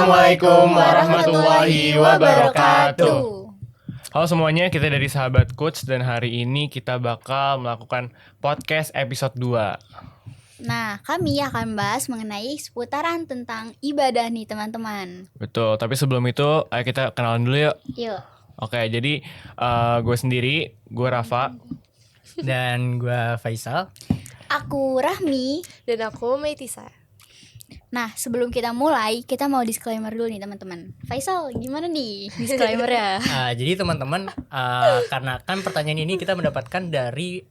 Assalamualaikum warahmatullahi wabarakatuh. Halo semuanya, kita dari Sahabat Coach dan hari ini kita bakal melakukan podcast episode 2. Nah, kami akan bahas mengenai seputaran tentang ibadah nih teman-teman. Betul, tapi sebelum itu ayo kita kenalan dulu yuk. Yuk. Oke, jadi gue sendiri, gue Rafa. Dan gue Faisal. Aku Rahmi. Dan aku Maitisa. Nah, sebelum kita mulai, kita mau disclaimer dulu nih teman-teman. Faisal, gimana nih disclaimer-nya? Jadi teman-teman, karena kan pertanyaan ini kita mendapatkan dari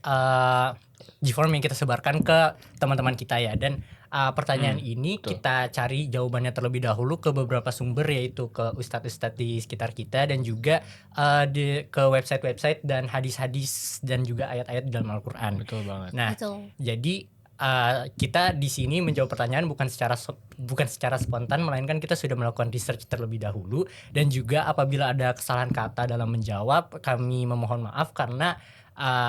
G-Form yang kita sebarkan ke teman-teman kita ya. Dan pertanyaan ini betul. kita cari jawabannya terlebih dahulu ke beberapa sumber, yaitu ke ustadz-ustadz di sekitar kita dan juga ke website-website dan hadis-hadis dan juga ayat-ayat di dalam Al-Quran. Betul banget. Nah, Betul. jadi kita di sini menjawab pertanyaan bukan secara spontan, melainkan kita sudah melakukan research terlebih dahulu, dan juga apabila ada kesalahan kata dalam menjawab, kami memohon maaf karena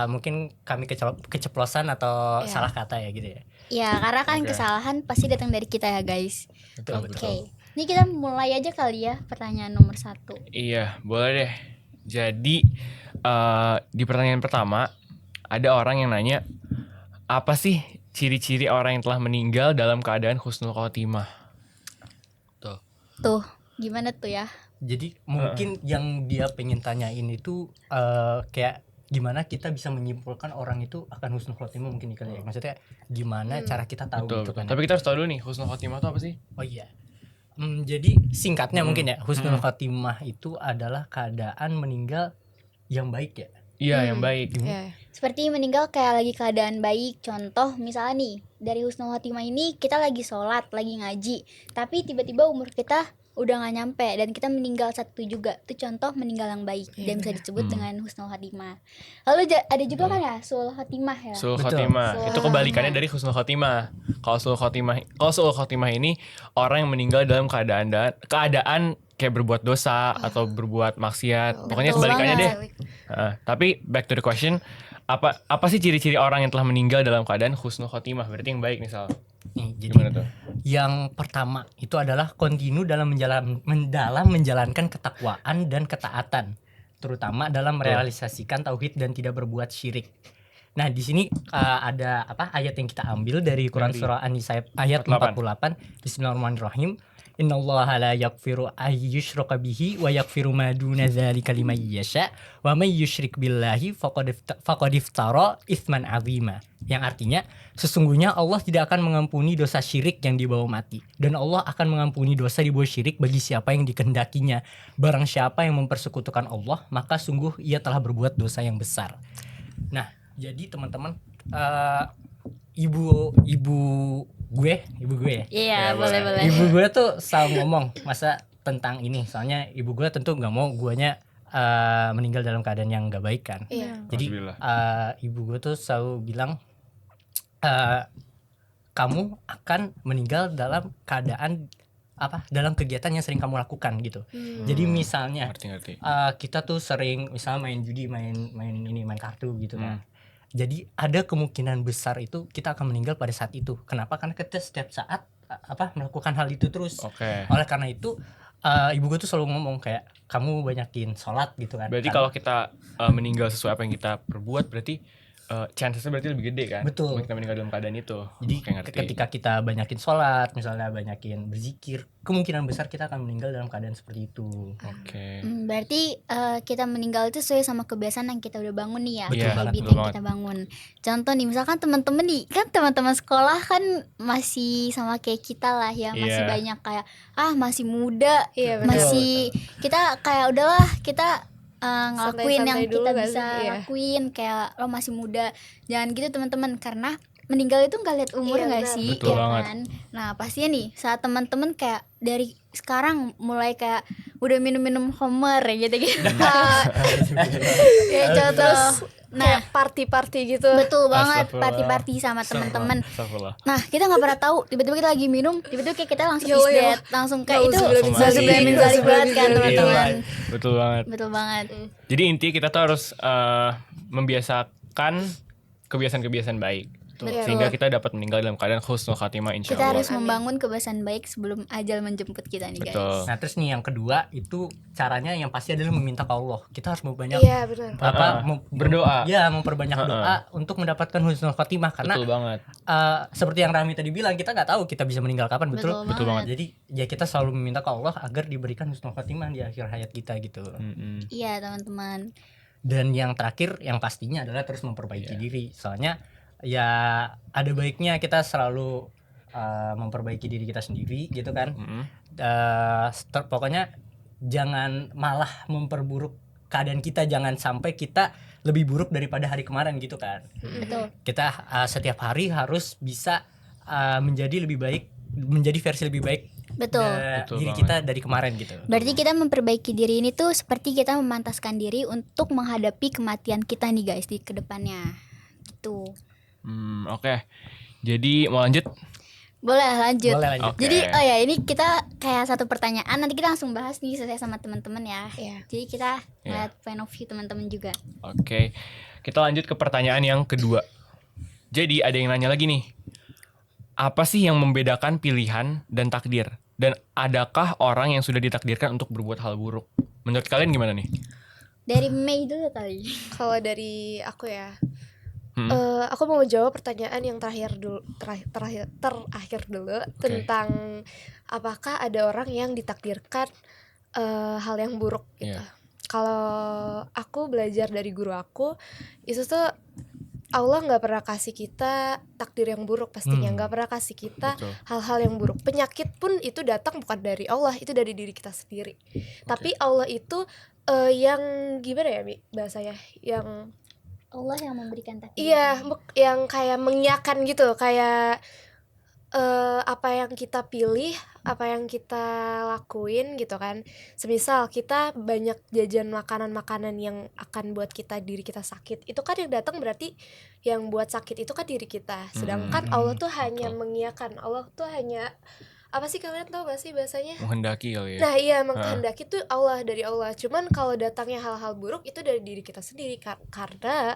mungkin kami keceplosan atau salah kata ya gitu ya. Ya, karena kan Oke. kesalahan pasti datang dari kita ya guys. Betul. Oke. Ini kita mulai aja kali ya pertanyaan nomor 1. Iya, boleh deh. Jadi di pertanyaan pertama ada orang yang nanya, apa sih ciri-ciri orang yang telah meninggal dalam keadaan husnul khotimah? Tuh, gimana tuh ya? Jadi mungkin yang dia pengen tanyain itu kayak gimana kita bisa menyimpulkan orang itu akan husnul khotimah mungkin kali ya. Maksudnya gimana cara kita tahu Betul, gitu kan. betul. Tapi kita harus tahu dulu nih, husnul khotimah itu apa sih? Oh iya. Jadi singkatnya mungkin ya, husnul khotimah itu adalah keadaan meninggal yang baik ya. Iya, yang baik. Ya. Seperti meninggal kayak lagi keadaan baik. Contoh misalnya nih, dari husnul khotimah ini kita lagi sholat, lagi ngaji, tapi tiba-tiba umur kita udah gak nyampe dan kita meninggal satu juga. Itu contoh meninggal yang baik dan bisa disebut dengan husnul khotimah. Lalu ada juga kan ya sul khotimah ya. Sul Betul. khotimah. Sul Itu kebalikannya dari husnul khotimah. Kalau sul khotimah ini orang yang meninggal dalam keadaan kayak berbuat dosa atau berbuat maksiat. Pokoknya Betul kebalikannya banget. deh. Tapi back to the question, apa sih ciri-ciri orang yang telah meninggal dalam keadaan husnul khotimah? Berarti yang baik misal. Nih, jadi Gimana tuh? yang pertama itu adalah kontinu dalam menjalankan ketakwaan dan ketaatan, terutama dalam merealisasikan tauhid dan tidak berbuat syirik. Nah, di sini ada ayat yang kita ambil dari Quran surah An-Nisa ayat 48. Bismillahirrahmanirrahim. Innallaha la yaghfiru ayyushraka bihi wa yaghfiru ma duna dzalika liman yasha wa may yusyrik billahi faqad iftara itsman 'azima. Yang artinya sesungguhnya Allah tidak akan mengampuni dosa syirik yang dibawa mati, dan Allah akan mengampuni dosa dibawa syirik bagi siapa yang dikehendakinya. Barang siapa yang mempersekutukan Allah, maka sungguh ia telah berbuat dosa yang besar. Nah, jadi teman-teman, ibu gue ya. Iya, boleh. Ibu gue tuh selalu ngomong masa tentang ini, soalnya ibu gue tentu nggak mau guanya meninggal dalam keadaan yang nggak baik kan. Iya. Jadi ibu gue tuh selalu bilang kamu akan meninggal dalam keadaan dalam kegiatan yang sering kamu lakukan gitu. Jadi misalnya Ngerti. kita tuh sering misalnya main judi, main kartu gitu kan. Jadi ada kemungkinan besar itu kita akan meninggal pada saat itu. Kenapa? Karena kita setiap saat melakukan hal itu terus. Oke. Oleh karena itu ibu gue tuh selalu ngomong kayak kamu banyakin sholat gitu kan. Berarti Karena- kalau kita meninggal sesuai apa yang kita perbuat, berarti chancesnya berarti lebih gede kan? Betul. Kalau kita meninggal dalam keadaan itu. Jadi Oke, ngerti. ketika kita banyakin sholat, misalnya banyakin berzikir, kemungkinan besar kita akan meninggal dalam keadaan seperti itu. Oke. Berarti kita meninggal itu sesuai sama kebiasaan yang kita udah bangun nih ya. Betul banget, Habit betul yang banget. kita bangun. Contoh nih, misalkan teman-teman nih, kan teman-teman sekolah kan masih sama kayak kita lah ya, masih Iya. banyak kayak masih muda, Iya, betul. masih kita kayak udahlah kita ngelakuin yang Santai-santai dulu kita kan? bisa Iya. lakuin, kayak lo masih muda. Jangan gitu teman-teman, karena meninggal itu nggak lihat umur Iya, nggak benar. sih, Betul ya banget. kan? Nah pastinya nih saat teman-teman kayak dari sekarang mulai kayak udah minum-minum Homer ya gitu-gitu. Ya contoh. Nah Kayak party-party gitu. betul banget, Astagfirullah. party-party sama teman-teman. Astagfirullah. Nah kita nggak pernah tahu tiba-tiba kita lagi minum, tiba-tiba kayak kita langsung Ya Allah, ya isdet, langsung kayak itu Nauzubillah min nauzubillah min dzalik. dzalik banget kan teman-teman. Betul banget. Betul banget. Jadi inti kita tuh harus membiasakan kebiasaan-kebiasaan baik. Betul. Betul. Sehingga kita dapat meninggal dalam keadaan husnul khatimah insya Kita Allah. harus membangun kebiasaan baik sebelum ajal menjemput kita nih guys. Betul. Nah terus nih yang kedua itu caranya yang pasti adalah meminta ke Allah. Kita harus memperbanyak Iya benar. Berdoa. Ya memperbanyak Ha-ha. doa untuk mendapatkan husnul khotimah karena Betul banget. seperti yang Rami tadi bilang kita nggak tahu kita bisa meninggal kapan, betul? Betul banget. Jadi ya kita selalu meminta ke Allah agar diberikan husnul khotimah di akhir hayat kita gitu. Mm-mm. Iya teman-teman. Dan yang terakhir yang pastinya adalah terus memperbaiki diri. Soalnya ya ada baiknya kita selalu memperbaiki diri kita sendiri gitu kan. Mm-mm. Pokoknya jangan malah memperburuk keadaan kita, jangan sampai kita lebih buruk daripada hari kemarin gitu kan. Betul. Kita setiap hari harus bisa menjadi lebih baik, menjadi versi lebih baik Betul. Betul diri banget. kita dari kemarin gitu. Berarti kita memperbaiki diri ini tuh seperti kita memantaskan diri untuk menghadapi kematian kita nih guys di kedepannya. Gitu. Oke. Jadi mau lanjut? Boleh lanjut. Boleh lanjut. Oke. Jadi ini kita kayak satu pertanyaan, nanti kita langsung bahas nih sesuai sama teman-teman ya. Iya. Jadi kita Iya. lihat point of view teman-teman juga. Oke. Kita lanjut ke pertanyaan yang kedua. Jadi ada yang nanya lagi nih. Apa sih yang membedakan pilihan dan takdir? Dan adakah orang yang sudah ditakdirkan untuk berbuat hal buruk? Menurut kalian gimana nih? Dari Mei dulu kali. Kalau dari aku ya, Hmm. aku mau jawab pertanyaan yang terakhir dulu tentang apakah ada orang yang ditakdirkan hal yang buruk gitu. Iya. Kalau aku belajar dari guru aku, itu tuh Allah nggak pernah kasih kita takdir yang buruk pastinya, nggak pernah kasih kita Betul. hal-hal yang buruk. Penyakit pun itu datang bukan dari Allah, itu dari diri kita sendiri. Tapi Allah itu yang gimana ya Mi bahasanya, yang Allah yang memberikan takdir. iya, yang kayak mengiyakan gitu, kayak apa yang kita pilih, apa yang kita lakuin gitu kan. Semisal kita banyak jajan makanan-makanan yang akan buat diri kita sakit, itu kan yang datang berarti yang buat sakit itu kan diri kita. Sedangkan Allah tuh hanya mengiyakan, Allah tuh hanya apa sih, kalian tahu gak sih bahasanya? Menghendaki kali ya. Nah iya, menghendaki itu Allah, dari Allah. Cuman kalau datangnya hal-hal buruk itu dari diri kita sendiri, karena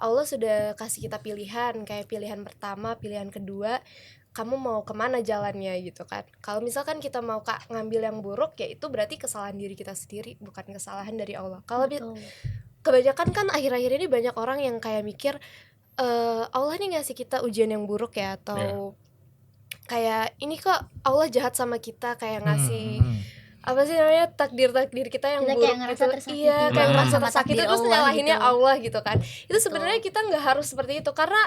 Allah sudah kasih kita pilihan, kayak pilihan pertama, pilihan kedua, kamu mau kemana jalannya gitu kan. Kalau misalkan kita mau ngambil yang buruk, ya itu berarti kesalahan diri kita sendiri, bukan kesalahan dari Allah. Kalau kebanyakan kan akhir-akhir ini banyak orang yang kayak mikir Allah nih ngasih kita ujian yang buruk ya, atau kayak ini kok Allah jahat sama kita, kayak ngasih apa sih namanya, takdir kita yang Kita buruk kayak ngerasa gitu. tersakiti. Iya, kayak ngerasa Sama tersakiti takdir terus Allah nyalahinnya gitu. Allah gitu kan. Itu sebenarnya kita nggak harus seperti itu, karena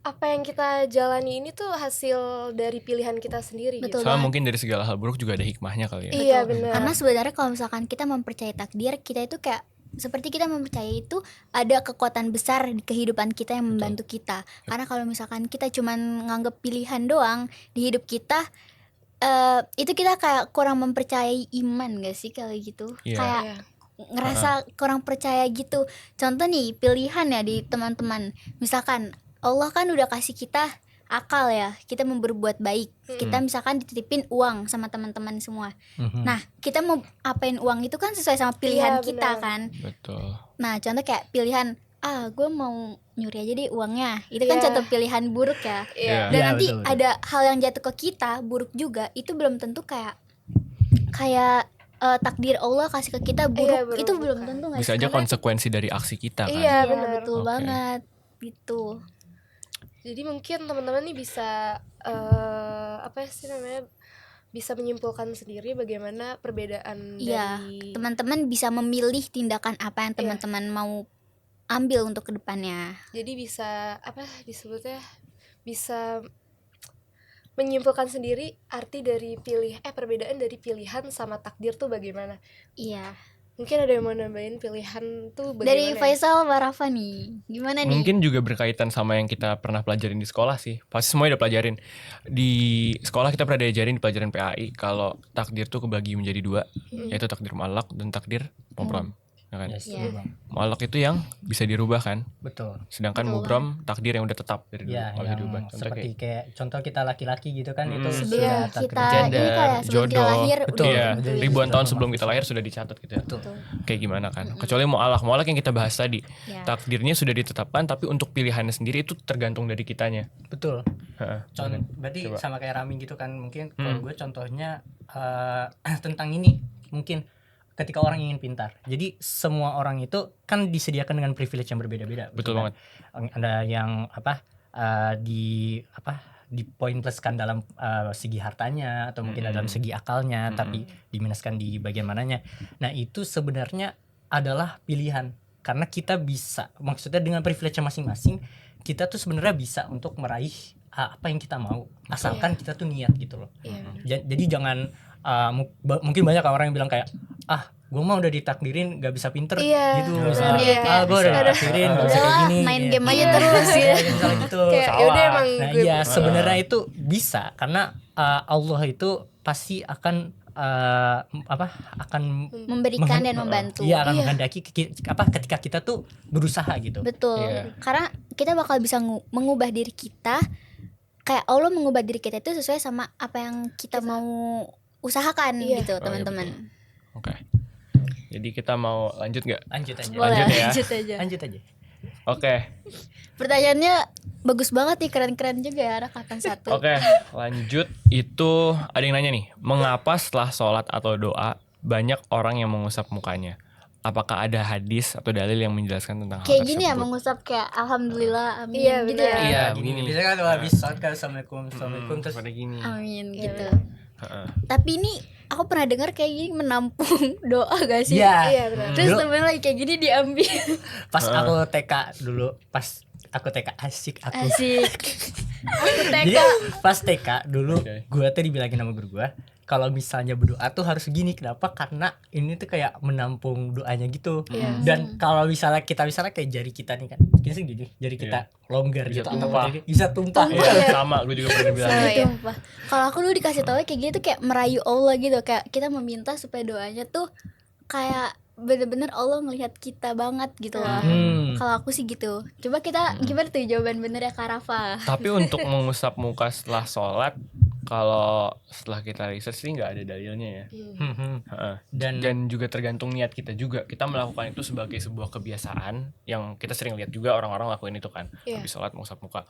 apa yang kita jalani ini tuh hasil dari pilihan kita sendiri. Betul. Gitu. Soalnya mungkin dari segala hal buruk juga ada hikmahnya kali ya. Iya Betul. benar. Karena sebenarnya kalau misalkan kita mempercayai takdir, kita itu kayak seperti kita mempercayai itu ada kekuatan besar di kehidupan kita yang membantu kita. Karena kalau misalkan kita cuman nganggep pilihan doang di hidup kita, itu kita kayak kurang mempercayai iman gak sih kalau gitu? Iya. Kayak Iya. ngerasa kurang percaya gitu. Contoh nih pilihan ya di teman-teman. Misalkan Allah kan udah kasih kita akal ya, kita mau berbuat baik. Kita misalkan dititipin uang sama teman-teman semua. Nah, kita mau apain uang itu kan sesuai sama pilihan Iya, kita benar. kan. Betul. Nah, contoh kayak pilihan, gue mau nyuri aja deh uangnya. Itu kan Iya. contoh pilihan buruk ya. Iya. Dan Iya, nanti betul, betul. ada hal yang jatuh ke kita buruk juga, itu belum tentu kayak takdir Allah kasih ke kita buruk. Iya, buruk, Itu belum bukan. tentu nggak Bisa sih? aja Karena- konsekuensi dari aksi kita kan. Iya, Iya, benar. betul Oke. banget. Gitu. Jadi mungkin teman-teman nih bisa apa sih namanya, bisa menyimpulkan sendiri bagaimana perbedaan Iya, dari teman-teman bisa memilih tindakan apa yang Iya. teman-teman mau ambil untuk kedepannya. jadi bisa apa disebutnya, bisa menyimpulkan sendiri arti dari perbedaan dari pilihan sama takdir tuh bagaimana. Iya. Mungkin ada yang mau nambahin pilihan tuh Dari bagaimana ya? Faisal Barafa nih, gimana nih? Mungkin juga berkaitan sama yang kita pernah pelajarin di sekolah sih. Pasti semua udah pelajarin. Di sekolah kita pernah diajarin di pelajaran PAI kalau takdir tuh kebagi menjadi dua, yaitu takdir mu'allaq dan takdir mubram. ya kan? Yes, Iya. betul, Bang. Mu'allaq itu yang bisa dirubah kan, Betul. sedangkan Betul, mubram takdir yang udah tetap dari dulu, Ya, nggak bisa yang dirubah. Contoh seperti kayak kayak contoh kita laki-laki gitu kan itu Mm-mm. Sebelum sudah kita takdir. Gender, ini kayak sebelum kita jodoh. lahir Betul. udah Iya, ditentuin. ribuan tahun Sudah sebelum kita mahfuz. lahir sudah dicatat gitu ya. Betul. Kayak gimana kan? Kecuali mu'allaq yang kita bahas tadi, Ya. takdirnya sudah ditetapkan, tapi untuk pilihannya sendiri itu tergantung dari kitanya. Betul. Heeh. Berarti Coba. sama kayak Rami gitu kan, mungkin kalau Hmm. gue contohnya tentang ini, mungkin ketika orang ingin pintar. Jadi semua orang itu kan disediakan dengan privilege yang berbeda-beda. Betul kan? Ada yang di poin pluskan dalam segi hartanya atau mungkin dalam segi akalnya, tapi diminuskan di bagian mananya. Nah, itu sebenarnya adalah pilihan. Karena kita bisa, maksudnya dengan privilege masing-masing, kita tuh sebenarnya bisa untuk meraih apa yang kita mau, asalkan kita tuh niat gitu loh. Iya. Jadi jangan mungkin banyak orang yang bilang kayak gue mah udah ditakdirin gak bisa pinter Iya, gitu benar. misalnya. Iya, Gue udah kayak- ditakdirin gak bisa kayak Udahlah, gini main gitu. game aja Iya, terus iya, gitu. misalnya gitu. Kayak Salah. yaudah emang Nah gue iya sebenarnya itu bisa karena Allah itu pasti akan akan Memberikan dan membantu. Iya akan Iya. menghendaki ketika kita tuh berusaha gitu. Betul. Iya. Karena kita bakal bisa mengubah diri kita. Kayak Allah mengubah diri kita itu sesuai sama apa yang kita mau usahakan Iya. gitu, Oh, iya, teman-teman. Oke. Jadi kita mau lanjut nggak? Lanjut aja. Boleh, Lanjut ya. lanjut aja. Lanjut aja. Oke. Pertanyaannya bagus banget nih, keren-keren juga ya anak angkatan 1. Oke, lanjut. Itu ada yang nanya nih, mengapa setelah sholat atau doa banyak orang yang mengusap mukanya? Apakah ada hadis atau dalil yang menjelaskan tentang hal Kayak gini ya, tersebut? mengusap kayak alhamdulillah, amin Iya, gitu benar. ya. Iya, begini. Bisa kan kalau habis sholat kan assalamualaikum terus pada gini. Amin Iya, gitu. Heeh. Tapi ini aku pernah dengar kayak gini menampung doa gak sih? Iya. Iya benar. Terus Dulu- temen lagi kayak gini diambil. pas aku TK dulu, pas aku TK asik aku. Asik. Aku Jadi TK. pas TK dulu Oke. gua tuh dibilangin sama guru gua kalau misalnya berdoa tuh harus gini. Kenapa? Karena ini tuh kayak menampung doanya gitu. Iya. Dan kalau misalnya kayak jari kita nih kan, kita sih gini, jari kita longgar Bisa gitu tumpah. bisa tumpah. Iya, sama, gue juga pernah bilang. Sama. Gitu, Pak. Kalau aku dulu dikasih tahu kayak gitu kayak merayu Allah gitu, kayak kita meminta supaya doanya tuh kayak bener-bener Allah ngelihat kita banget gitu loh. Kalau aku sih gitu. Coba kita gimana tuh jawaban bener ya Kak Rafa? Tapi untuk mengusap muka setelah sholat, kalau setelah kita research sih nggak ada dalilnya ya. Heeh. Dan juga tergantung niat kita juga. Kita melakukan itu sebagai sebuah kebiasaan yang kita sering lihat juga orang-orang lakuin itu kan. Iya. Habis sholat mengusap muka.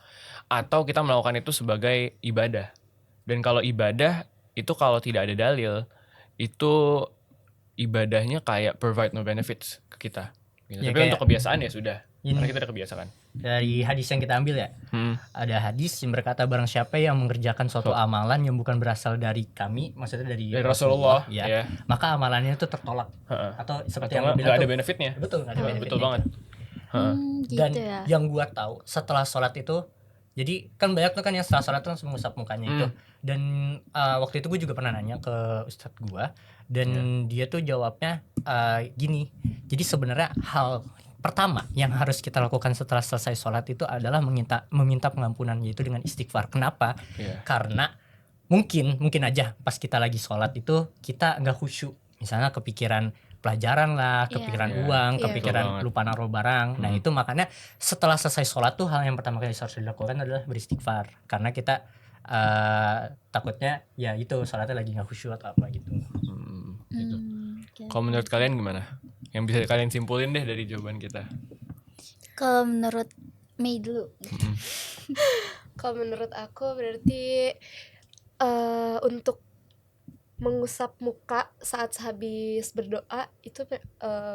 Atau kita melakukan itu sebagai ibadah. Dan kalau ibadah itu kalau tidak ada dalil, itu ibadahnya kayak provide no benefits ke kita. Gitu. Ya, Tapi kayak untuk kebiasaan ya sudah. ini. Karena kita udah kebiasaan. Dari hadis yang kita ambil ya, ada hadis yang berkata barang siapa yang mengerjakan suatu amalan yang bukan berasal dari kami, maksudnya dari Dari Rasulullah, ya, ya. maka amalannya itu tertolak. Heeh. Atau seperti Atau yang nggak lu bilang ada tuh, benefitnya. betul nggak ada benefitnya. Betul banget. Heeh. Gitu Dan ya. yang gua tahu setelah sholat itu, jadi kan banyak tuh kan yang setelah sholat tuh langsung mengusap mukanya itu. Dan waktu itu gue juga pernah nanya ke ustadz gua, dan dia tuh jawabnya gini. Jadi sebenarnya hal pertama yang harus kita lakukan setelah selesai sholat itu adalah meminta pengampunan, yaitu dengan istighfar. Kenapa? Iya. Karena mungkin aja pas kita lagi sholat itu kita nggak khusyuk, misalnya kepikiran pelajaran lah, kepikiran Iya. uang, Iya. kepikiran Betul banget. lupa naruh barang. Nah itu makanya setelah selesai sholat tuh hal yang pertama kali harus dilakukan adalah beristighfar, karena kita takutnya ya itu sholatnya lagi nggak khusyuk atau apa gitu. Gitu. Oke. Kalau menurut kalian gimana? Yang bisa kalian simpulin deh dari jawaban kita. Kalau menurut Mei dulu. Kalau menurut aku berarti untuk mengusap muka saat habis berdoa itu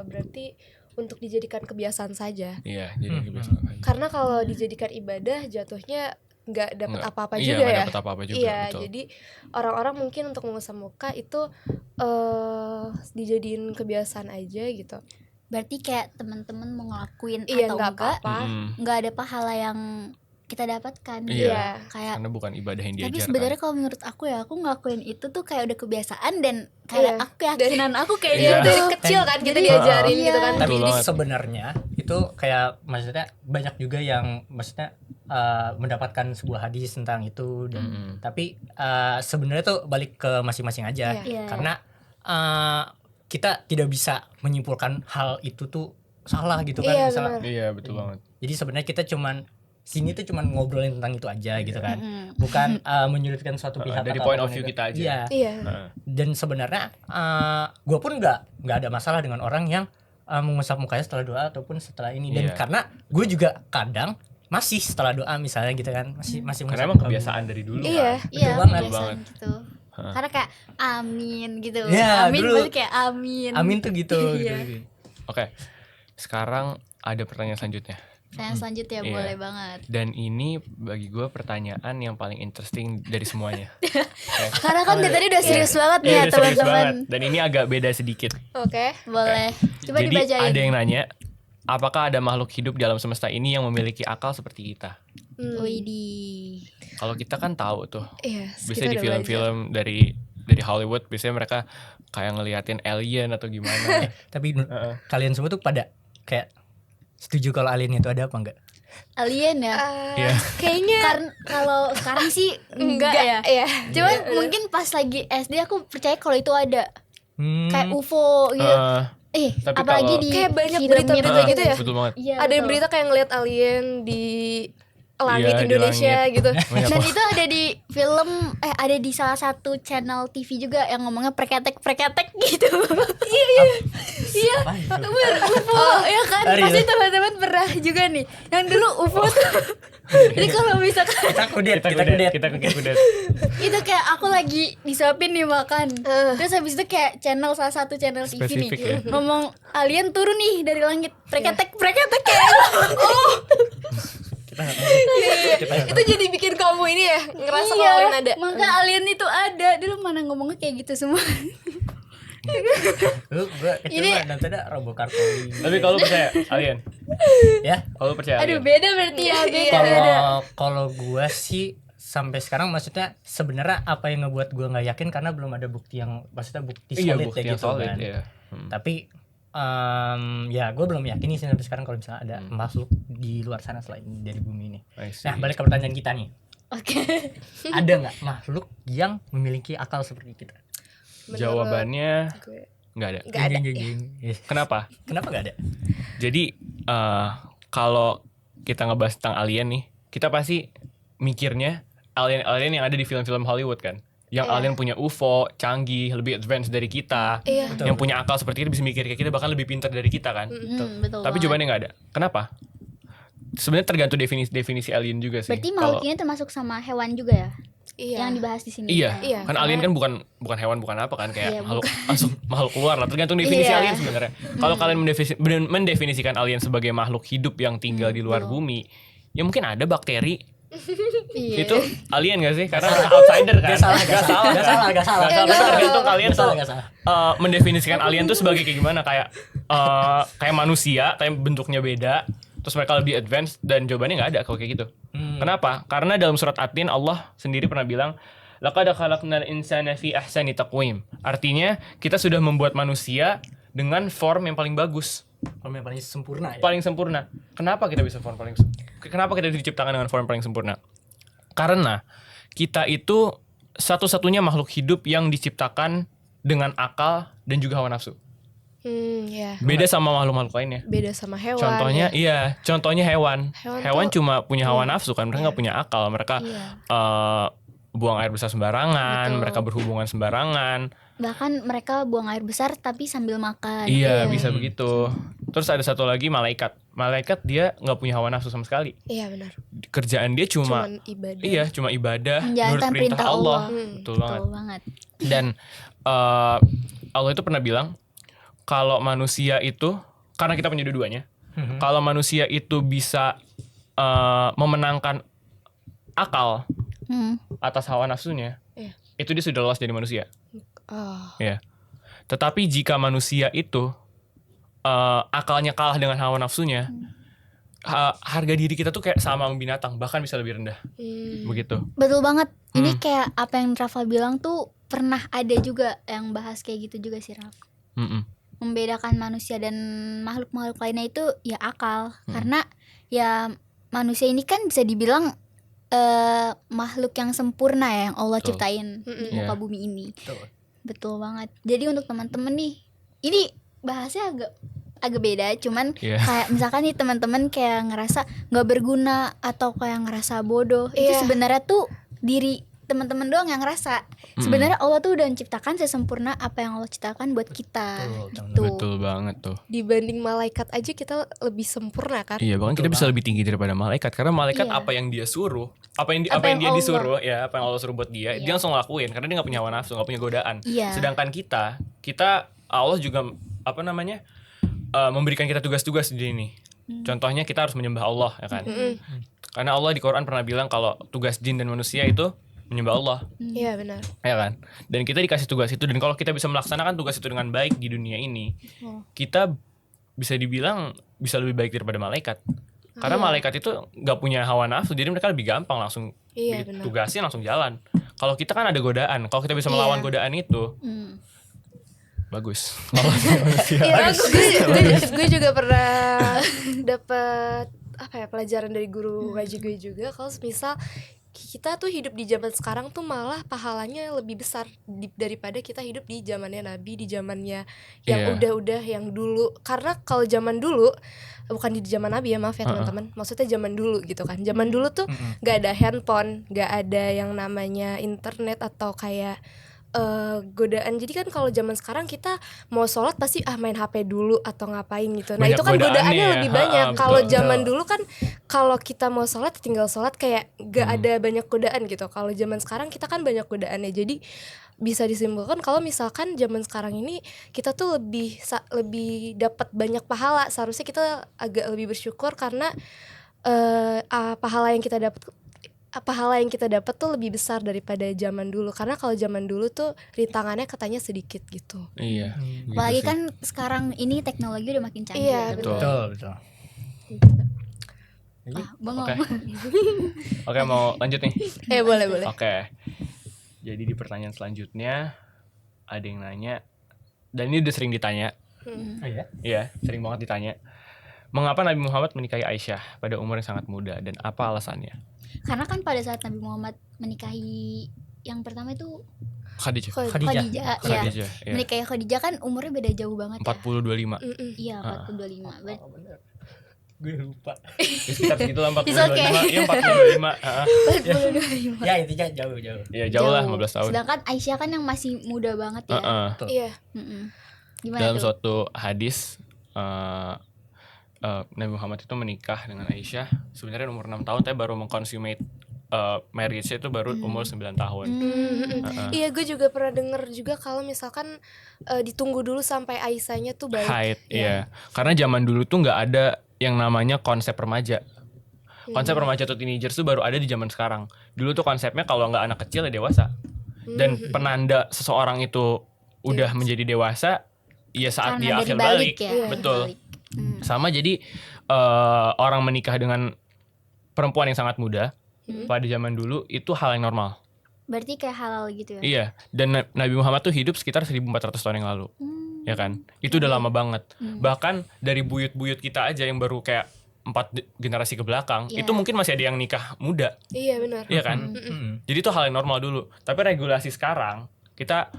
berarti untuk dijadikan kebiasaan saja. Iya, jadi kebiasaan aja. Karena kalau dijadikan ibadah jatuhnya nggak dapat Nggak. apa-apa Iya, juga nggak ya. dapat apa-apa juga, Iya, betul. jadi orang-orang mungkin untuk mengusap muka itu dijadiin kebiasaan aja gitu. Berarti kayak teman-teman mau ngelakuin Iya, atau nggak enggak, apa-apa. nggak ada pahala yang kita dapatkan. Iya. Kayak Karena bukan ibadah yang tapi diajarkan. sebenarnya kalau menurut aku ya, aku ngelakuin itu tuh kayak udah kebiasaan dan kayak Iya. aku keyakinan aku kayak Iya. gitu. Dari kecil kan kita Jadi- diajarin Iya. gitu kan. Tapi Betul ini banget. sebenarnya itu kayak maksudnya banyak juga yang maksudnya mendapatkan sebuah hadis tentang itu dan tapi sebenarnya tuh balik ke masing-masing aja. Iya. Iya. Karena kita tidak bisa menyimpulkan hal itu tuh salah gitu kan Iya, misalnya. benar. Iya betul banget. Jadi sebenarnya kita cuman sini tuh cuman ngobrolin tentang itu aja gitu kan. Mm-mm. Bukan menyudutkan suatu pihak Dari atau point of apapun view itu. kita aja. Iya. Iya. Nah, Dan sebenarnya gue pun nggak ada masalah dengan orang yang mengusap mukanya setelah doa ataupun setelah ini. Dan Iya. karena gue juga kadang masih setelah doa misalnya gitu kan masih karena mengusap emang muka kebiasaan dari dulu Iya. kan. Iya, banget. kebiasaan Banget. gitu. Hah. Karena kayak amin gitu. Iya, Amin dulu. berarti kayak amin. Amin tuh gitu. Iya. gitu. Oke. Sekarang ada pertanyaan selanjutnya. Saya selanjutnya Iya. boleh banget. Dan ini bagi gue pertanyaan yang paling interesting dari semuanya. Karena kan dari tadi udah serius banget nih Iya, ya udah serius teman-teman. banget. Dan ini agak beda sedikit. Oke. Boleh. Coba Jadi dibacain. ada yang nanya, apakah ada makhluk hidup di alam semesta ini yang memiliki akal seperti kita? Widih. Kalau kita kan tahu tuh, Iya. biasanya di kita udah film-film dari Hollywood biasanya mereka kayak ngeliatin alien atau gimana. Tapi Heeh. kalian semua tuh pada kayak setuju kalau alien itu ada apa enggak? Alien ya. belajar. Iya. Kayaknya Karena kalau sekarang sih enggak ya. Iya. Cuman mungkin pas lagi SD aku percaya kalau itu ada. Kayak UFO gitu. Tapi Apalagi kalau- di Kayak banyak film berita-berita Mirror gitu ya? Betul banget. Iya, Ada yang betul. berita kayak ngeliat alien di langit Iya, di Indonesia langit. gitu. Banyak Dan banget. itu ada di film ada di salah satu channel TV juga yang ngomongnya preketek gitu. Iya. Apa itu? UFO ya kan Serius? pasti teman-teman pernah juga nih. Yang dulu UFO tuh. Jadi kalau misalkan Kita kudet, Kita kudet. itu kayak aku lagi disuapin nih makan. Terus habis itu kayak salah satu channel TV nih Spesifik ya. ngomong alien turun nih dari langit. Preketek kayak Itu jadi bikin kamu ini ya ngerasa iya, kalau alien ada. maka alien itu ada. Dulu mana ngomongnya kayak gitu semua. Lu gua kecil Ini- mah nonton ada Robocarpoli. Tapi kalau percaya alien, Ya, kalau percaya Aduh alien. beda berarti ya beda. kalau gua sih sampai sekarang maksudnya sebenarnya apa yang ngebuat gua nggak yakin karena belum ada bukti yang maksudnya bukti Iya, solid bukti kayak yang gitu solid kan. ya. Tapi ya gue belum yakin sih sampai sekarang kalau misalnya ada makhluk di luar sana selain dari bumi ini. I see. Nah, balik ke pertanyaan kita nih. Oke. Ada nggak makhluk yang memiliki akal seperti kita? Jawabannya Gue- nggak ada. Nggak ada. Yes. Kenapa? Kenapa nggak ada? Jadi kalau kita ngebahas tentang alien nih, kita pasti mikirnya alien-alien yang ada di film-film Hollywood kan. Yang Iya. alien punya UFO, canggih, lebih advance dari kita. Iya. Betul. Yang punya akal seperti itu bisa mikir kayak kita, bahkan lebih pintar dari kita kan. Betul. Tapi banget. jawabannya nggak ada. Kenapa? Sebenarnya tergantung definisi alien juga sih. Berarti Kalau- makhluk ini termasuk sama hewan juga ya? Iya. Yang dibahas di sini. Iya, Iya. kan alien kan bukan hewan, bukan apa kan, kayak Iya, makhluk langsung makhluk luar lah. Tergantung definisi Iya. alien sebenarnya. Kalau kalian mendefinisikan alien sebagai makhluk hidup yang tinggal di luar bumi, ya mungkin ada bakteri. Iya. Itu alien gak sih? Karena outsider kan. Gak salah, gak salah. Tapi tergantung kalian tuh Gak salah. mendefinisikan alien tuh sebagai kayak gimana, kayak manusia, tapi bentuknya beda. Terus mereka lebih advance dan jawabannya nggak ada kalau kayak gitu. Kenapa? Karena dalam surat At-Tin Allah sendiri pernah bilang, laqad khalaqnal insana fi ahsani taqwim. Artinya kita sudah membuat manusia dengan form yang paling bagus, Kalau yang paling sempurna ya. paling sempurna. Kenapa kita bisa kenapa kita diciptakan dengan form paling sempurna? Karena kita itu satu-satunya makhluk hidup yang diciptakan dengan akal dan juga hawa nafsu. Ya. Beda sama makhluk-makhluk lainnya. Beda sama hewan. Contohnya ya. contohnya hewan. Hewan tuh- Cuma punya hawa nafsu kan, mereka nggak punya akal. Mereka Iya. buang air besar sembarangan, Betul. mereka berhubungan sembarangan. Bahkan mereka buang air besar tapi sambil makan. Iya, bisa begitu. Terus ada satu lagi malaikat. Malaikat dia nggak punya hawa nafsu sama sekali. Iya benar. Kerjaan dia cuma Cuman ibadah. iya, cuma ibadah, Menjalankan nurut perintah perintah Allah. Allah. Betul banget. Betul banget. Dan Allah itu pernah bilang kalau manusia itu, karena kita punya dua-duanya, kalau manusia itu bisa memenangkan akal Hmm. atas hawa nafsunya, Iya. itu dia sudah lolos jadi manusia. Oh. Ya. Tetapi jika manusia itu akalnya kalah dengan hawa nafsunya, harga diri kita tuh kayak sama sama binatang, bahkan bisa lebih rendah. Begitu. Betul banget. Ini kayak apa yang Rafa bilang tuh pernah ada juga yang bahas kayak gitu juga sih Raf. Mm-mm. Membedakan manusia dan makhluk-makhluk lainnya itu ya akal. Karena ya manusia ini kan bisa dibilang makhluk yang sempurna ya yang Allah Betul. ciptain di muka Iya. bumi ini. Betul. Betul banget. Jadi untuk teman-teman nih ini bahasnya agak beda, cuman Iya. kayak misalkan nih teman-teman kayak ngerasa nggak berguna atau kayak ngerasa bodoh, itu Iya. sebenarnya tuh diri teman-teman doang yang ngerasa. Sebenarnya Allah tuh udah menciptakan sesempurna apa yang Allah ciptakan buat kita. Betul, Gitu. Betul banget tuh. Dibanding malaikat aja kita lebih sempurna kan. Iya, bahkan kita bisa lebih tinggi daripada malaikat karena malaikat Iya. apa yang dia suruh, apa yang Apa yang dia Allah- disuruh, ya apa yang Allah suruh buat dia, Iya. dia langsung ngelakuin karena dia nggak punya hawa nafsu, nggak punya godaan. Iya. Sedangkan kita Allah juga memberikan kita tugas-tugas di sini. Contohnya kita harus menyembah Allah, ya kan? Karena Allah di Quran pernah bilang kalau tugas jin dan manusia itu menyembah Allah, Iya benar. ya kan? Dan kita dikasih tugas itu, dan kalau kita bisa melaksanakan tugas itu dengan baik di dunia ini, kita bisa dibilang bisa lebih baik daripada malaikat. Karena malaikat itu nggak punya hawa nafsu, jadi mereka lebih gampang langsung Iya, benar. tugasnya langsung jalan. Kalau kita kan ada godaan, kalau kita bisa melawan Iya. godaan itu, Hmm. bagus. Iya, gue juga pernah dapat pelajaran dari guru ngaji gue juga, kalau misal kita tuh hidup di zaman sekarang tuh malah pahalanya lebih besar daripada kita hidup di zamannya Nabi, di zamannya yang Iya. udah-udah yang dulu. Karena kalau zaman dulu, bukan di zaman Nabi ya, maaf ya teman-teman, maksudnya zaman dulu gitu kan. Zaman dulu tuh nggak ada handphone, nggak ada yang namanya internet atau kayak godaan. Jadi kan kalau zaman sekarang kita mau sholat pasti main HP dulu atau ngapain gitu. Nah Banyak itu kan godaannya godaannya ya. lebih banyak. Ha-ha, Kalau betul. zaman dulu kan kalau kita mau sholat tinggal sholat, kayak gak ada banyak godaan gitu. Kalau zaman sekarang kita kan banyak godaannya. Jadi bisa disimpulkan kalau misalkan zaman sekarang ini kita tuh lebih dapat banyak pahala. Seharusnya kita agak lebih bersyukur karena pahala yang kita dapat tuh lebih besar daripada zaman dulu. Karena kalau zaman dulu tuh rintangannya katanya sedikit gitu. Iya. gitu Apalagi sih. kan sekarang ini teknologi udah makin canggih. Iya, Betul. Betul. Bengong. Oke. Oke, mau lanjut nih. Boleh. Oke. Jadi di pertanyaan selanjutnya ada yang nanya, dan ini udah sering ditanya. Oh iya. Iya, sering banget ditanya. Mengapa Nabi Muhammad menikahi Aisyah pada umur yang sangat muda, dan apa alasannya? Karena kan pada saat Nabi Muhammad menikahi yang pertama itu Khadijah. Khadijah. ya. Khadijah, iya. Menikahi Khadijah kan umurnya beda jauh banget 40-25. ya. Iya, 40-25. Gue lupa. Ya, sekitar segitulah 40-25. It's okay. Iya, 40-25. Heeh. 40-25. Ya intinya jauh. Iya, jauh lah 15 tahun. Sedangkan Aisyah kan yang masih muda banget ya. Heeh. Iya. Mm-mm. Gimana Dalam tuh? suatu hadis Nabi Muhammad itu menikah dengan Aisyah sebenarnya umur 6 tahun, tapi baru mengconsummate marriage itu baru umur 9 tahun. Iya, gue juga pernah denger juga kalau misalkan ditunggu dulu sampai Aisyahnya tuh balik. Haid, iya. Karena zaman dulu tuh nggak ada yang namanya konsep remaja. Konsep remaja atau teenagers tuh baru ada di zaman sekarang. Dulu tuh konsepnya kalau nggak anak kecil ya dewasa. Dan penanda seseorang itu udah menjadi dewasa ya saat dia Karena dari akhir balik balik. ya. Betul. Balik. Sama, jadi orang menikah dengan perempuan yang sangat muda pada zaman dulu itu hal yang normal. Berarti kayak halal gitu ya. Iya, dan Nabi Muhammad tuh hidup sekitar 1400 tahun yang lalu. Ya kan? Itu udah lama banget. Bahkan dari buyut-buyut kita aja yang baru kayak 4 generasi ke belakang, Iya. itu mungkin masih ada yang nikah muda. Iya benar. Iya kan? Jadi itu hal yang normal dulu. Tapi regulasi sekarang, kita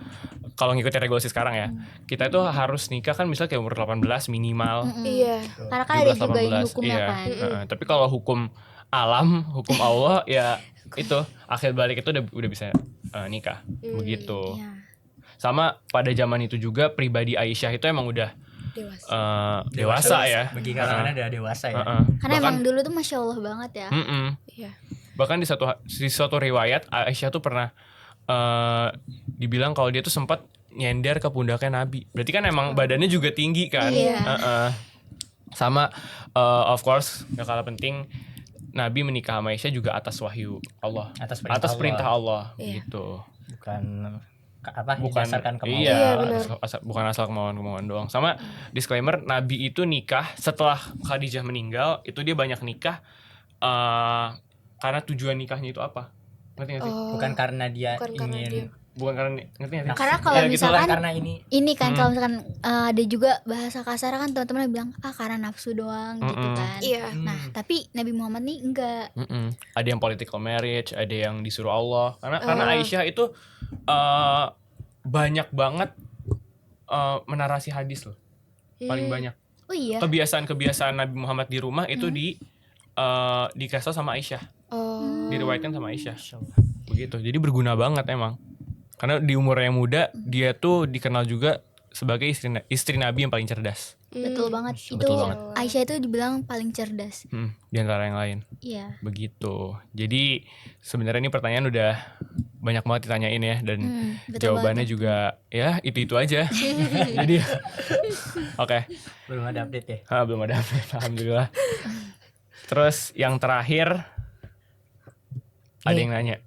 kalau ngikutin regulasi sekarang ya, kita itu harus nikah kan misalnya kayak umur 18 minimal. Iya. Karena kan ada juga ini 18, hukumnya iya. kan. Tapi kalau hukum alam, hukum Allah ya itu akhir balik itu udah bisa nikah. Begitu. Iya. Sama pada zaman itu juga pribadi Aisyah itu emang udah Dewasa. dewasa ya. Bagi kalangan ada dewasa ya. Karena emang dulu tuh Masya Allah banget ya. Iya. Bahkan di suatu riwayat Aisyah tuh pernah dibilang kalau dia tuh sempat nyender ke pundaknya Nabi. Berarti kan emang badannya juga tinggi kan. Iya. Sama of course gak kalah penting, Nabi menikah sama Aisyah juga atas wahyu Allah. Atas Perintah Allah Iya. gitu. Bukan apa Bukan didasarkan kemauan. Iya, Iya, benar. bukan asal kemauan doang. Sama disclaimer, Nabi itu nikah setelah Khadijah meninggal, itu dia banyak nikah karena tujuan nikahnya itu apa? Ngerti gak sih? Bukan karena dia Bukan karena ingin dia. Bukan karena ngerti gak sih? Karena kalau ya, gitu lah, misalkan karena ini kan kalau misalkan ada juga bahasa kasar kan teman-teman yang bilang karena nafsu doang gitu kan. Iya. Nah, tapi Nabi Muhammad nih enggak. Ada yang political marriage, ada yang disuruh Allah. Karena Aisyah itu banyak banget menarasi hadis loh. Paling banyak. Oh iya. Kebiasaan Nabi Muhammad di rumah itu dikasih sama Aisyah. Oh. Diriwayatkan sama Aisyah. Begitu. Jadi berguna banget emang. Karena di umur yang muda dia tuh dikenal juga sebagai istri Nabi yang paling cerdas. Betul banget. Betul banget. Aisyah itu dibilang paling cerdas. Di antara yang lain. Iya. Begitu. Jadi sebenarnya ini pertanyaan udah banyak banget ditanyain ya dan betul jawabannya banget. juga ya itu aja. Jadi oke. Belum ada update ya. Belum ada update. Alhamdulillah. Terus yang terakhir ada yang nanya.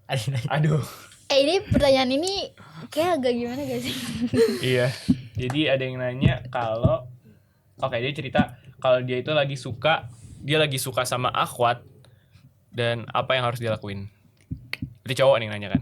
Aduh. Ini pertanyaan ini kayak agak gimana gak sih? Iya. Jadi ada yang nanya kalau dia cerita kalau dia itu lagi suka sama akhwat dan apa yang harus dilakuin. Berarti cowok nih yang nanya kan?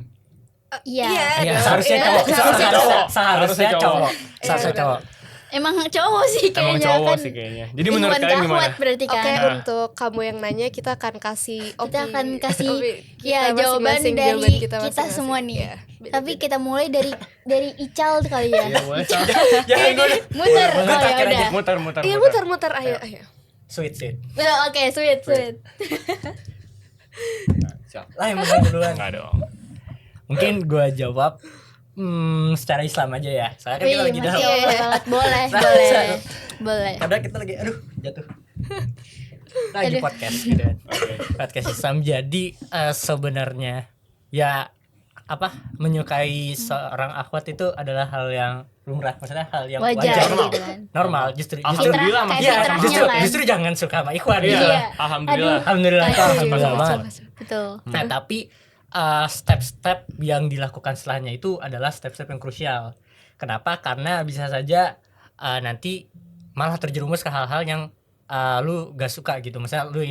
Iya. Iya, dong. seharusnya Iya, cowok. seharusnya cowok. Seharusnya cowok. Seharusnya Iya, cowok. Emang cowok sih kayaknya. Emang cowok kan. sih kayaknya. Jadi menurut Iman kalian gimana? Kahwat berarti kan. Oke, Nah. untuk kamu yang nanya kita akan kasih Kita akan kasih kita jawaban masing-masing, dari jawaban kita masing-masing. semua nih. Iya, Tapi kita mulai dari Ical kali ya. Iya, boleh. Jangan gue Muter. Boleh, Oh ya terakhir aja. udah. Muter. Iya, muter, ayo. sweet. Oke, sweet. Siap. Lah yang menang duluan. Enggak dong. Mungkin gue jawab secara Islam aja ya. Soalnya kan kita lagi Masya dalam. Allah banget. Boleh, Sa- boleh. Karena kita lagi jatuh. Lagi podcast gitu kan. Podcast Islam. Jadi sebenarnya ya menyukai seorang akhwat itu adalah hal yang lumrah, maksudnya hal yang Wajar wajar, gitu kan. normal. Justru Alhamdulillah Fitrah, maksudnya kayak sama fitrahnya akhwat. lah. justru jangan suka sama ikhwan Iya. gitu. Iya. Alhamdulillah. Alhamdulillah itu Aduh. alhamdulillah banget. Betul. Nah, tapi step-step yang dilakukan setelahnya itu adalah step-step yang krusial. Kenapa? Karena bisa saja nanti malah terjerumus ke hal-hal yang lu gak suka gitu. Misalnya lu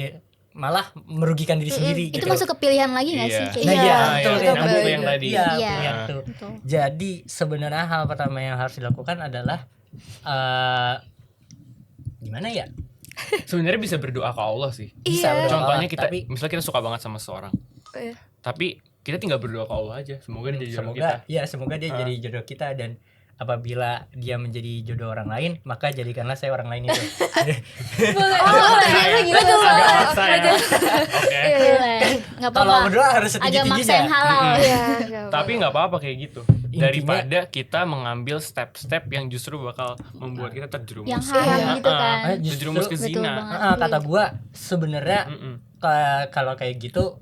malah merugikan diri sendiri Itu gitu. masuk ke pilihan lagi gak Iya. sih? Kayak Nah, gitu. iya, Ah, betul iya, kayak nyambung gitu. yang tadi. Iya, Iya. pilihan tuh. Betul. Jadi sebenarnya hal pertama yang harus dilakukan adalah gimana ya? Sebenarnya bisa berdoa ke Allah sih. Bisa Iya. berdoa, Contohnya kita tapi misalnya kita suka banget sama seseorang. Iya. Tapi kita tinggal berdoa ke Allah aja. Semoga dia jadi jodoh kita. semoga dia jadi jodoh kita, dan apabila dia menjadi jodoh orang lain, maka jadikanlah saya orang lain itu. Boleh, gitu. Agak maksa ya. Oke. Boleh. Enggak Kalau apa-apa. berdoa harus Agak maksa yang setinggi-tingginya. halal. Iya. Tapi nggak apa-apa kayak gitu. Intinya- Daripada kita mengambil step-step yang justru bakal membuat kita terjerumus. Yang haram Iya. gitu kan. Terjerumus ke Betul zina. banget. Kata gua sebenarnya Mm-mm. kalau kayak gitu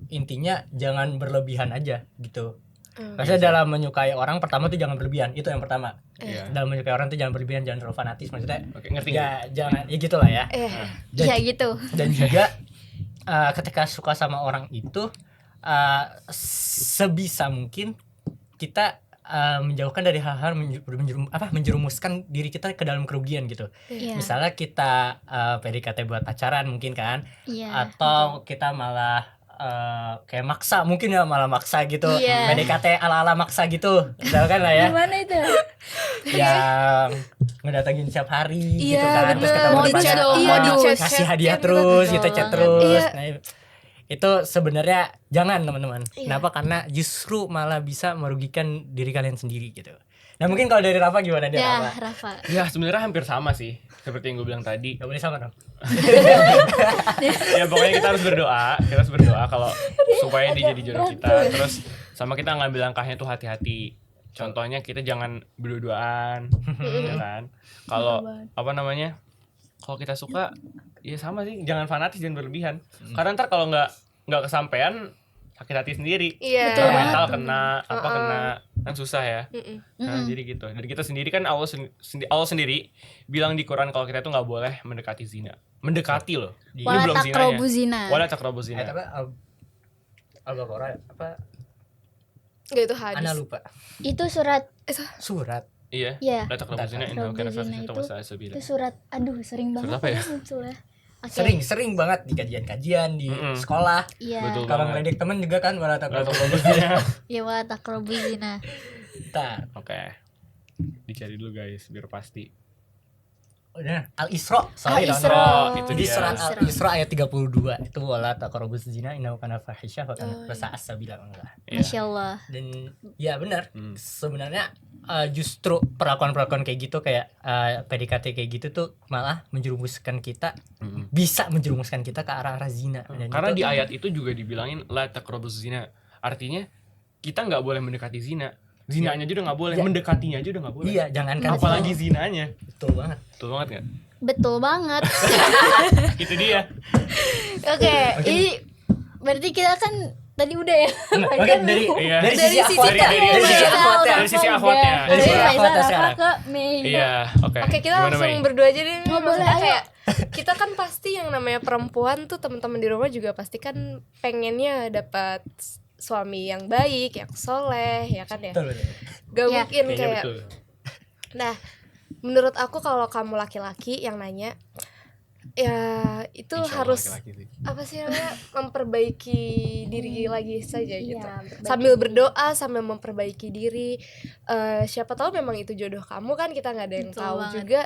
intinya jangan berlebihan aja gitu. Hmm. Maksudnya dalam menyukai orang pertama tuh jangan berlebihan, itu yang pertama. Iya. Dalam menyukai orang tuh jangan berlebihan, jangan terlalu fanatis, maksudnya. Oke, ngerti nggak? Ya jangan ya gitulah ya. Dan, Iya gitu. dan juga ketika suka sama orang itu sebisa mungkin kita menjauhkan dari hal-hal menjerumuskan diri kita ke dalam kerugian gitu. Iya. Misalnya kita PDKT buat pacaran mungkin kan, Iya. atau kita malah kayak maksa, mungkin ya malah maksa gitu. Iya. PDKT ala-ala maksa gitu, misalkan lah ya. Gimana itu? Yang ngedatengin setiap hari gitu Iya, kan, terus bener. ketemu Mau di di pasar, chat, iya, mau di chat, ngasih chat, hadiah chat, terus betul gitu, chat banget. terus. Iya. Nah, itu sebenarnya jangan teman-teman. Iya. Kenapa? Karena justru malah bisa merugikan diri kalian sendiri gitu. Nah, mungkin kalau dari Rafa gimana dia, Ya, Rafa? Rafa. Ya sebenarnya hampir sama sih. Seperti yang gue bilang tadi. Gak boleh sama dong. Ya pokoknya kita harus berdoa kalau supaya dia jadi jodoh kita. Terus sama kita ngambil langkahnya tuh hati-hati. Contohnya kita jangan berdua-duaan, ya kan? Kalau kalau kita suka, ya sama sih, jangan fanatis dan berlebihan. Karena ntar kalau nggak kesampean, sakit hati sendiri. Iya. Betul banget. Mental kena, kan susah ya. Mm-mm. Nah, jadi gitu. Dan kita sendiri kan Allah sendiri bilang di Quran kalau kita tuh nggak boleh mendekati zina. Mendekati loh. Ini Wala belum taqrabu zinanya. zina. Wala taqrabu zina. Apa? Al-Baqarah apa? Enggak, itu hadis. Ana lupa. Itu surat Surat. Iya. ya. La taqrabu zina innahu kana Taqrabu zina fahishatan wa sa'a sabila. Itu surat sering banget apa ya? munculnya. Oke. Sering banget di kajian-kajian di Mm-mm. sekolah. Iya. Betul. Kalau banget. ngeledek temen juga kan wala La taqrabu taqrabu zina. Ya wala taqrabu zina. zina. Oke. Dicari dulu guys biar pasti. Udah, Al-Isra. Sorry, Al-Isra. Ron. Itu Di dia. surat Al-Isra. Al-Isra ayat 32 itu wala taqrabu zina innahu kana fahisyah wa kana Oh, iya. sa'a sabila. Iya. Masya Allah. Dan ya benar. Hmm. Sebenarnya justru perlakuan-perlakuan kayak gitu kayak PDKT kayak gitu tuh malah menjerumuskan kita bisa menjerumuskan kita ke arah-arah zina. Dan Karena itu, di ayat itu juga dibilangin la taqrabuz zina. Artinya kita nggak boleh mendekati zina. Zinanya aja udah nggak boleh, mendekatinya aja udah nggak boleh. iya jangankan Apalagi zinanya. betul banget. Betul banget nggak? Betul banget. Itu dia. Oke, ini berarti kita kan tadi udah ya. Oke, dari Iya. dari Dari sisi sisi akhwatnya, dari dari sisi Faisal, akhwatnya. Dari sisi Rafa akhwatnya. udah. Dari sisi Faisal, akhwatnya Rafa sekarang. ke Mei. Iya, oke. Oke, kita Gimana, langsung Mei? berdua aja deh. Oh, boleh, Maksudnya ayo. kayak kita kan pasti yang namanya perempuan tuh teman-teman di rumah juga pasti kan pengennya dapat suami yang baik, yang soleh, ya kan ya. Betul, betul. Gak Iya. mungkin Kayaknya kayak. betul. Nah, menurut aku kalau kamu laki-laki yang nanya, ya itu Insya Allah harus laki-laki sih. apa sih namanya memperbaiki diri lagi saja Iya, gitu. perbaiki Sambil diri. berdoa, sambil memperbaiki diri. Siapa tahu memang itu jodoh kamu kan, kita nggak ada yang Betul tahu banget. juga.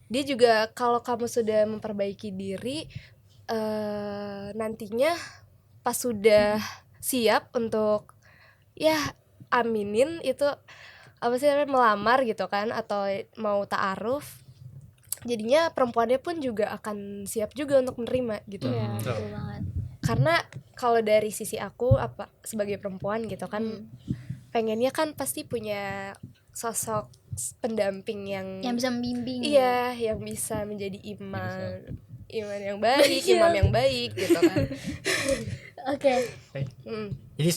Dia juga kalau kamu sudah memperbaiki diri, nantinya pas sudah siap untuk ya aminin itu apa sih namanya melamar gitu kan atau mau ta'aruf, jadinya perempuannya pun juga akan siap juga untuk menerima gitu. Iya, Betul. betul banget. Karena kalau dari sisi aku apa sebagai perempuan gitu kan, pengennya kan pasti punya sosok pendamping yang Yang bisa membimbing. iya, yang bisa menjadi iman yang baik, imam yang baik gitu kan. Oke. Hmm. Jadi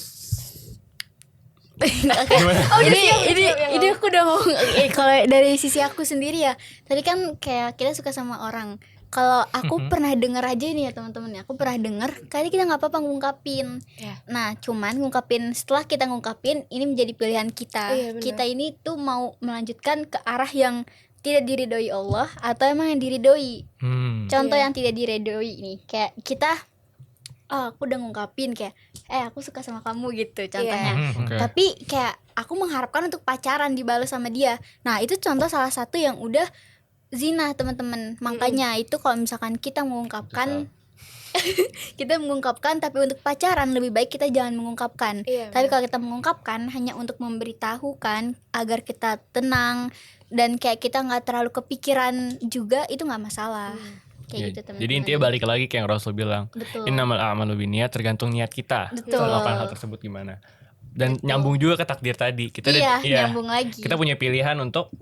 Oh, ini aku udah mau kalau dari sisi aku sendiri ya. Tadi kan kayak kita suka sama orang. Kalau aku pernah denger aja nih ya teman-teman, aku pernah denger kayaknya kita nggak apa-apa ngungkapin. Ya. Nah, cuman ngungkapin setelah kita ngungkapin ini menjadi pilihan kita. Iya, benar. Kita ini tuh mau melanjutkan ke arah yang tidak diridhoi Allah atau emang yang diridhoi. Contoh Iya. yang tidak diridhoi nih, kayak kita aku udah ngungkapin kayak aku suka sama kamu gitu contohnya. Oke. Tapi kayak aku mengharapkan untuk pacaran dibalas sama dia. Nah, itu contoh salah satu yang udah zina, teman-teman. Makanya itu kalau misalkan kita mengungkapkan kita mengungkapkan tapi untuk pacaran lebih baik kita jangan mengungkapkan. Iya, Tapi benar. kalau kita mengungkapkan hanya untuk memberitahukan agar kita tenang dan kayak kita nggak terlalu kepikiran juga, itu nggak masalah. Kayak Ya, gitu teman-teman. jadi intinya balik lagi kayak yang Rasul bilang, Betul. innamal a'malu binniyat, tergantung niat kita Betul. melakukan hal tersebut gimana. Dan Betul. nyambung juga ke takdir tadi. Kita Iya, ada- nyambung lagi. kita punya pilihan untuk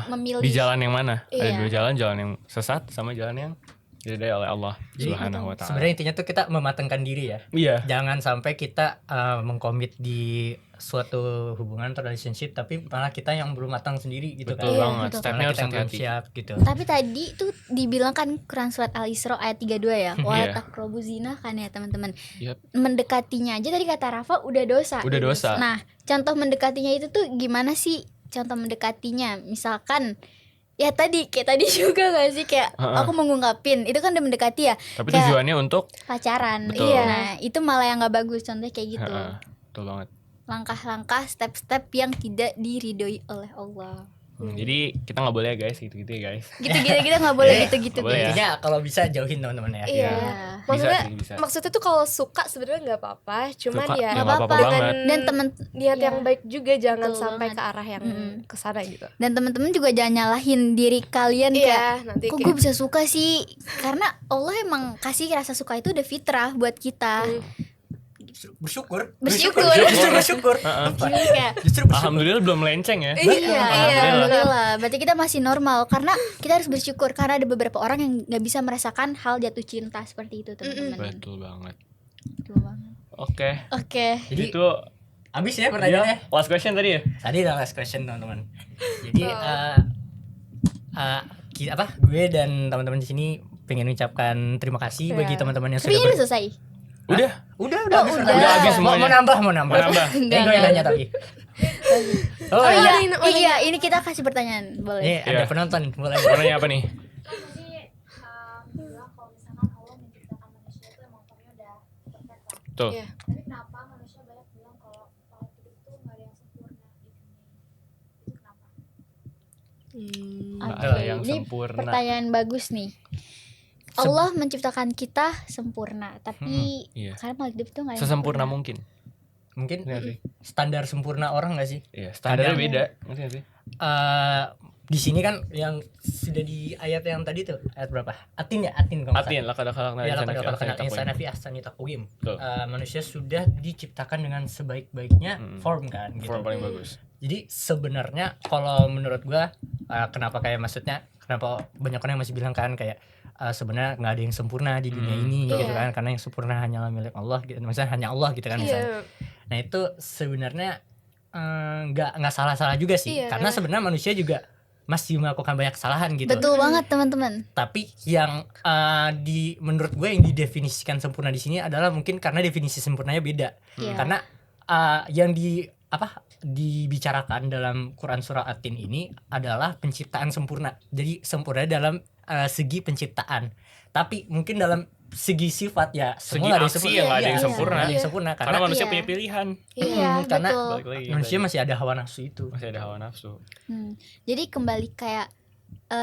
Memilih. di jalan yang mana. Ada Iya. dua jalan, jalan yang sesat sama jalan yang diridai oleh Allah Jadi, Subhanahu wa taala. sebenarnya intinya tuh kita mematangkan diri ya. Iya. Jangan sampai kita mengkomit di suatu hubungan atau relationship tapi malah kita yang belum matang sendiri gitu Betul Iya, banget. betul. Stepnya Malah harus kita yang belum hati-hati. siap gitu. Tapi tadi tuh dibilang kan Quran surat Al-Isra ayat 32 ya. Wala Iya. taqrabu zina kan ya teman-teman. Yap. Mendekatinya aja tadi kata Rafa udah dosa. Udah dosa. Nah, contoh mendekatinya itu tuh gimana sih? Contoh mendekatinya misalkan ya tadi kayak tadi juga gak sih kayak aku mau ngungkapin itu kan udah mendekati ya Tapi kayak tujuannya untuk pacaran. Betul. Iya. Nah, itu malah yang gak bagus contohnya kayak gitu. Heeh, betul banget. Langkah-langkah step-step yang tidak diridhoi oleh Allah. Jadi kita nggak boleh ya guys, gitu-gitu ya guys. Gitu-gitu kita nggak boleh gitu-gitu Nggak boleh ya. guys. Intinya kalau bisa jauhin teman-teman ya. Iya. Iya. Maksudnya Bisa sih, bisa. maksudnya tuh kalau suka sebenarnya nggak apa-apa, cuman Suka, ya nggak apa-apa banget. Dan temen niat Iya. yang baik juga jangan Betul sampai banget. ke arah yang kesana gitu. dan teman-teman juga jangan nyalahin diri kalian kayak Iya, nanti kok kayak gue bisa suka sih, karena Allah emang kasih rasa suka itu udah fitrah buat kita. Bersyukur. Bersyukur. Justru bersyukur. Jadi kayak Justru bersyukur. Alhamdulillah belum melenceng ya. iya, Alhamdulillah. alhamdulillah. Berarti kita masih normal karena kita harus bersyukur karena ada beberapa orang yang nggak bisa merasakan hal jatuh cinta seperti itu teman-teman. Betul banget. Betul banget. Oke. Oke. Jadi Itu habis ya pertanyaannya. last question tadi ya? Tadi udah last question teman-teman. Jadi gue dan teman-teman di sini pengen ucapkan terima kasih bagi teman-teman yang Tapi sudah ini udah selesai. Udah. udah Oh, habis. udah. Udah habis Mau semuanya. nambah. Mau nambah. Ini gue yang nanya tapi. Oh, Oh iya. iya, ini kita kasih pertanyaan, boleh. Ini ada Iya. penonton boleh. Mau nanya apa nih? Bilang kalau misalkan Allah menciptakan manusia itu emang formnya udah perfect lah. Tuh. Iya. Tapi kenapa manusia banyak bilang kalau hidup itu nggak ada yang sempurna di dunia? Itu kenapa? Nggak Oke, ada yang ini sempurna. pertanyaan bagus nih. Allah menciptakan kita sempurna, tapi Iya. karena makhluk hidup itu nggak ada yang Sesempurna mungkin. Mungkin Iya sih. standar sempurna orang nggak sih? Iya, standarnya Kadang- beda. Ngerti nggak sih? Di sini kan yang sudah di ayat yang tadi tuh, ayat berapa? Atin ya, Atin kalau nggak salah. Atin lah kadang-kadang Ya, insana fi ahsani taqwim. Betul. Manusia sudah diciptakan dengan sebaik-baiknya form kan gitu. Form paling bagus. Jadi sebenarnya kalau menurut gua kenapa kayak maksudnya kenapa banyak orang yang masih bilang kan kayak sebenarnya nggak ada yang sempurna di dunia ini Iya. gitu kan, karena yang sempurna hanyalah milik Allah gitu. Misalnya hanya Allah gitu kan misalnya. Iya. Nah, itu sebenarnya nggak salah-salah juga sih. Iya. Karena sebenarnya manusia juga masih melakukan banyak kesalahan gitu. Betul banget teman-teman. Tapi yang menurut gue yang didefinisikan sempurna di sini adalah mungkin karena definisi sempurnanya beda. Iya. Karena yang dibicarakan dalam Quran surah At-Tin ini adalah penciptaan sempurna. Jadi sempurna dalam segi penciptaan. Tapi mungkin dalam segi sifat ya Segi semua ada yang aksi sempurna. yang nggak ada Iya, yang sempurna. nggak ada yang sempurna Karena karena manusia Iya. punya pilihan. Iya, karena betul. Balik lagi. manusia tadi. masih ada hawa nafsu itu. masih ada hawa nafsu. Jadi kembali kayak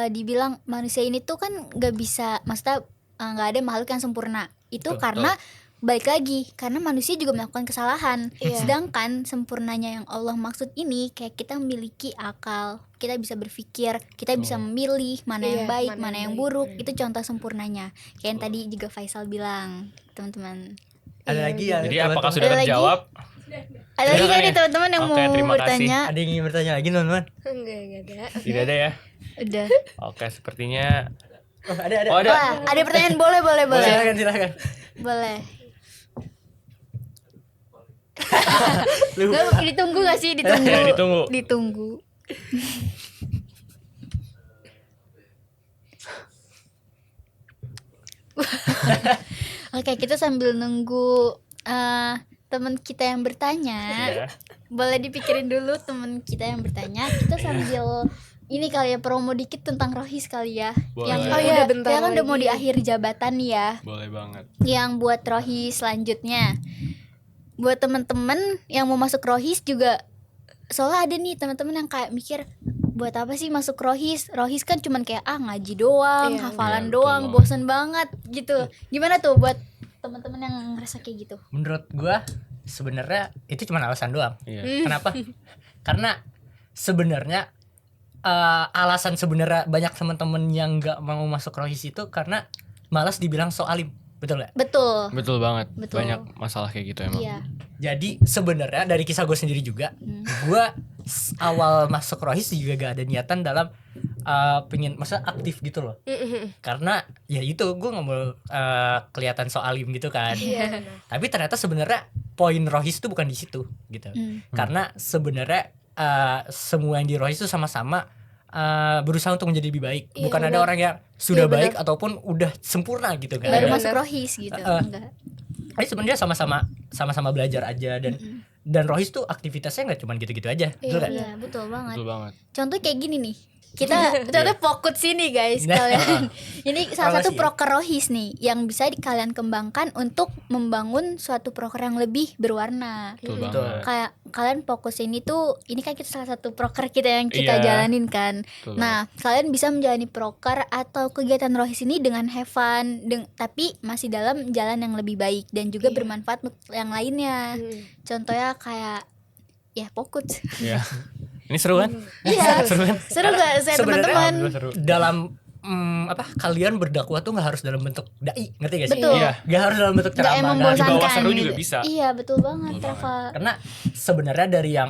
dibilang manusia ini tuh kan nggak bisa, maksudnya nggak ada makhluk yang sempurna. Itu Betul. karena balik lagi karena manusia juga melakukan kesalahan. Iya. Sedangkan sempurnanya yang Allah maksud ini kayak kita memiliki akal, kita bisa berpikir, kita bisa memilih mana yang Iya, baik, mana mana yang yang baik. buruk. Itu contoh sempurnanya. Kayak yang tadi juga Faisal bilang, teman-teman. Ada lagi ya. Jadi teman-teman? apakah sudah Ada lagi? terjawab? Ada lagi Silakan nggak ya. nih teman-teman yang Oke, mau terima kasih. bertanya? Ada yang ingin bertanya lagi teman-teman? Enggak ada. Tidak ada ya. Udah. Oke, sepertinya Oh, ada. Oh, ada. Wah, ada pertanyaan, boleh. Silakan. Boleh. Lu Nggak, ditunggu gak sih? Ditunggu. Ya, ditunggu. Ditunggu. Oke, kita sambil nunggu teman kita yang bertanya. ya. Boleh dipikirin dulu teman kita yang bertanya. Kita sambil ini kali ya promo dikit tentang Rohis kali ya. Boleh. Yang Oh iya, udah bentar ya kan udah mau lagi. di akhir jabatan nih ya. Boleh banget. Yang buat Rohis selanjutnya. Buat teman-teman yang mau masuk Rohis juga, soalnya ada nih teman-teman yang kayak mikir buat apa sih masuk Rohis? Rohis kan cuman kayak ngaji doang, Iya. hafalan Iya, betul doang, banget. bosen banget gitu. Gimana tuh buat teman-teman yang ngerasa kayak gitu? menurut gua sebenarnya itu cuma alasan doang. Iya. Kenapa? Karena sebenarnya alasan sebenarnya banyak teman-teman yang nggak mau masuk Rohis itu karena malas dibilang so alim, betul nggak? Betul. Betul banget. Betul. Banyak masalah kayak gitu emang. Iya. Jadi sebenarnya dari kisah gue sendiri juga, gua awal masuk Rohis juga gak ada niatan dalam pengen masa aktif gitu loh. Karena ya itu gue nggak mau kelihatan so alim gitu kan. Iya. Tapi ternyata sebenarnya poin Rohis itu bukan di situ gitu. Karena sebenarnya semua yang di Rohis itu sama-sama berusaha untuk menjadi lebih baik. Iya, Bukan ada benar. orang yang sudah Iya, baik ataupun udah sempurna gitu kan. Baru Benar. masuk Rohis gitu. Enggak. Jadi sebenarnya sama-sama belajar aja dan Rohis tuh aktivitasnya nggak cuma gitu-gitu aja. Betul nggak? Iya, betul banget. Betul banget. Contoh kayak gini nih. Kita contoh pokut sini guys Nah. kalian. Ini salah Apa satu sih? proker Rohis nih yang bisa kalian kembangkan untuk membangun suatu proker yang lebih berwarna. Betul Betul. banget. Kayak kalian fokus ini tuh, ini kan kita salah satu proker kita yang kita Iya. jalanin kan. Betul Nah, kalian bisa menjalani proker atau kegiatan Rohis ini dengan have fun, tapi masih dalam jalan yang lebih baik dan juga Iya. bermanfaat untuk yang lainnya. Contohnya kayak ya pokut. Iya. Ini seru kan? Iya. Seru kan? Seru gak saya Sebenarnya teman-teman? Alhamdulillah seru. Dalam kalian berdakwah tuh nggak harus dalam bentuk dai, ngerti gak sih? Betul. Iya. Nggak harus dalam bentuk Nggak ceramah. emang nggak harus- Di bawah membosankan seru juga gitu. bisa. Iya betul banget Betul Rafa. Karena sebenarnya dari yang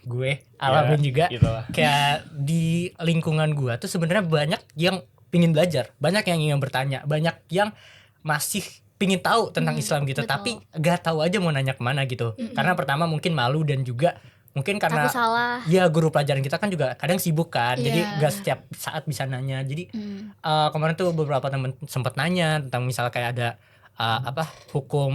gue alamin juga Gitu lah. kayak di lingkungan gue tuh sebenarnya banyak yang pingin belajar, banyak yang ingin bertanya, banyak yang masih pingin tahu tentang Islam gitu, betul. tapi gak tahu aja mau nanya kemana gitu. Karena pertama mungkin malu dan juga mungkin karena Takut salah. ya guru pelajaran kita kan juga kadang sibuk kan, jadi Iya. gak setiap saat bisa nanya. Jadi kemarin tuh beberapa temen sempet nanya tentang misal kayak ada hukum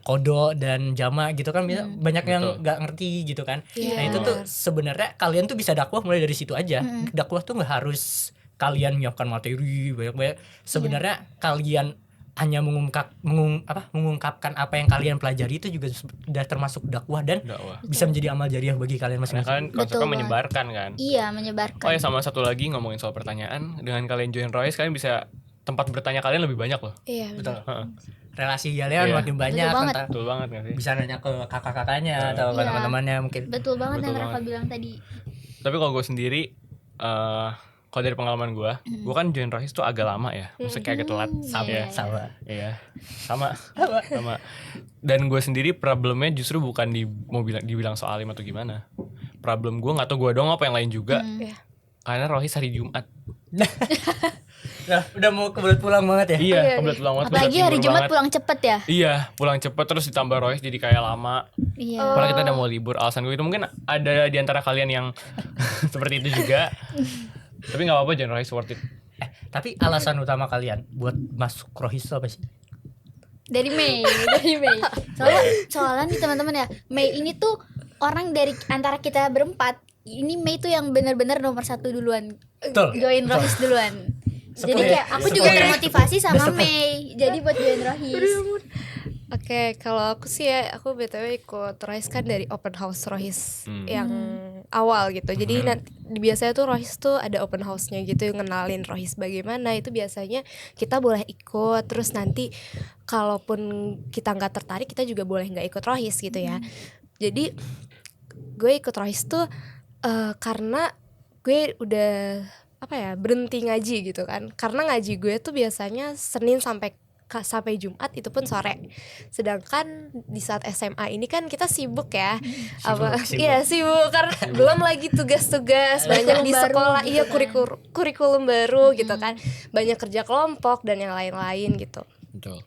kodo dan jama gitu kan, banyak yang Betul. nggak ngerti gitu kan. Iya. Nah itu tuh sebenarnya kalian tuh bisa dakwah mulai dari situ aja. Dakwah tuh nggak harus kalian menyiapkan materi banyak-banyak. Sebenarnya kalian hanya mengungkapkan apa yang kalian pelajari itu juga sudah termasuk dakwah dan Dakwah. bisa menjadi amal jariah bagi kalian Karena masing-masing. kan Betul konsepnya banget. menyebarkan kan. Iya menyebarkan. Oh ya, sama satu lagi ngomongin soal pertanyaan, dengan kalian join Royce kalian bisa tempat bertanya kalian lebih banyak loh. Iya. Betul. Heeh. relasi kalian Iya. makin banyak, Betul banget. entah Betul banget gak sih? bisa nanya ke kakak-kakaknya atau ke Iya. teman-temannya mungkin. Betul banget Betul yang Rafa banget. bilang tadi. Tapi kalau gue sendiri, kalau dari pengalaman gue kan join Rohis tuh agak lama ya. Maksudnya kayak agak telat. Sama, Iya. sama. Iya, sama. Dan gue sendiri problemnya justru bukan dibilang soal alim atau gimana. Problem gue nggak tahu gue doang apa yang lain juga. Iya. Karena Rohis hari Jumat. Nah, udah mau kebelet pulang banget ya. Iya, Iya, kebelet pulang banget. Apalagi hari libur Jumat banget. pulang cepet ya. Iya, pulang cepet terus ditambah Rohis jadi kayak lama. Iya. Padahal kita udah mau libur. Alasan gue itu mungkin ada di antara kalian yang seperti itu juga. Tapi nggak apa-apa, join Rohis worth it. Tapi alasan utama kalian buat masuk Rohis itu apa sih? Dari Mei. Soalnya nih teman-teman ya, Mei ini tuh orang dari antara kita berempat. Ini Mei tuh yang benar-benar nomor 1 duluan. Betul. Join Rohis duluan. Jadi Sepuluh. kayak aku juga Sepuluh. termotivasi sama Sepuluh. Mei. Jadi buat join Rohis. Oke, kalau aku sih ya, aku BTW ikut Rohis kan dari open house Rohis yang awal gitu. Jadi nanti biasanya tuh Rohis tuh ada open house-nya gitu, yang ngenalin Rohis bagaimana. Itu biasanya kita boleh ikut, terus nanti kalaupun kita nggak tertarik, kita juga boleh nggak ikut Rohis gitu ya. Jadi gue ikut Rohis tuh karena gue udah berhenti ngaji gitu kan. Karena ngaji gue tuh biasanya Senin sampai Jumat, itu pun sore. Sedangkan di saat SMA ini kan kita sibuk ya. Sibuk. Iya, sibuk karena belum lagi tugas-tugas banyak di baru sekolah. gitu Iya, kan. kurikulum baru gitu kan. Banyak kerja kelompok dan yang lain-lain gitu. Betul.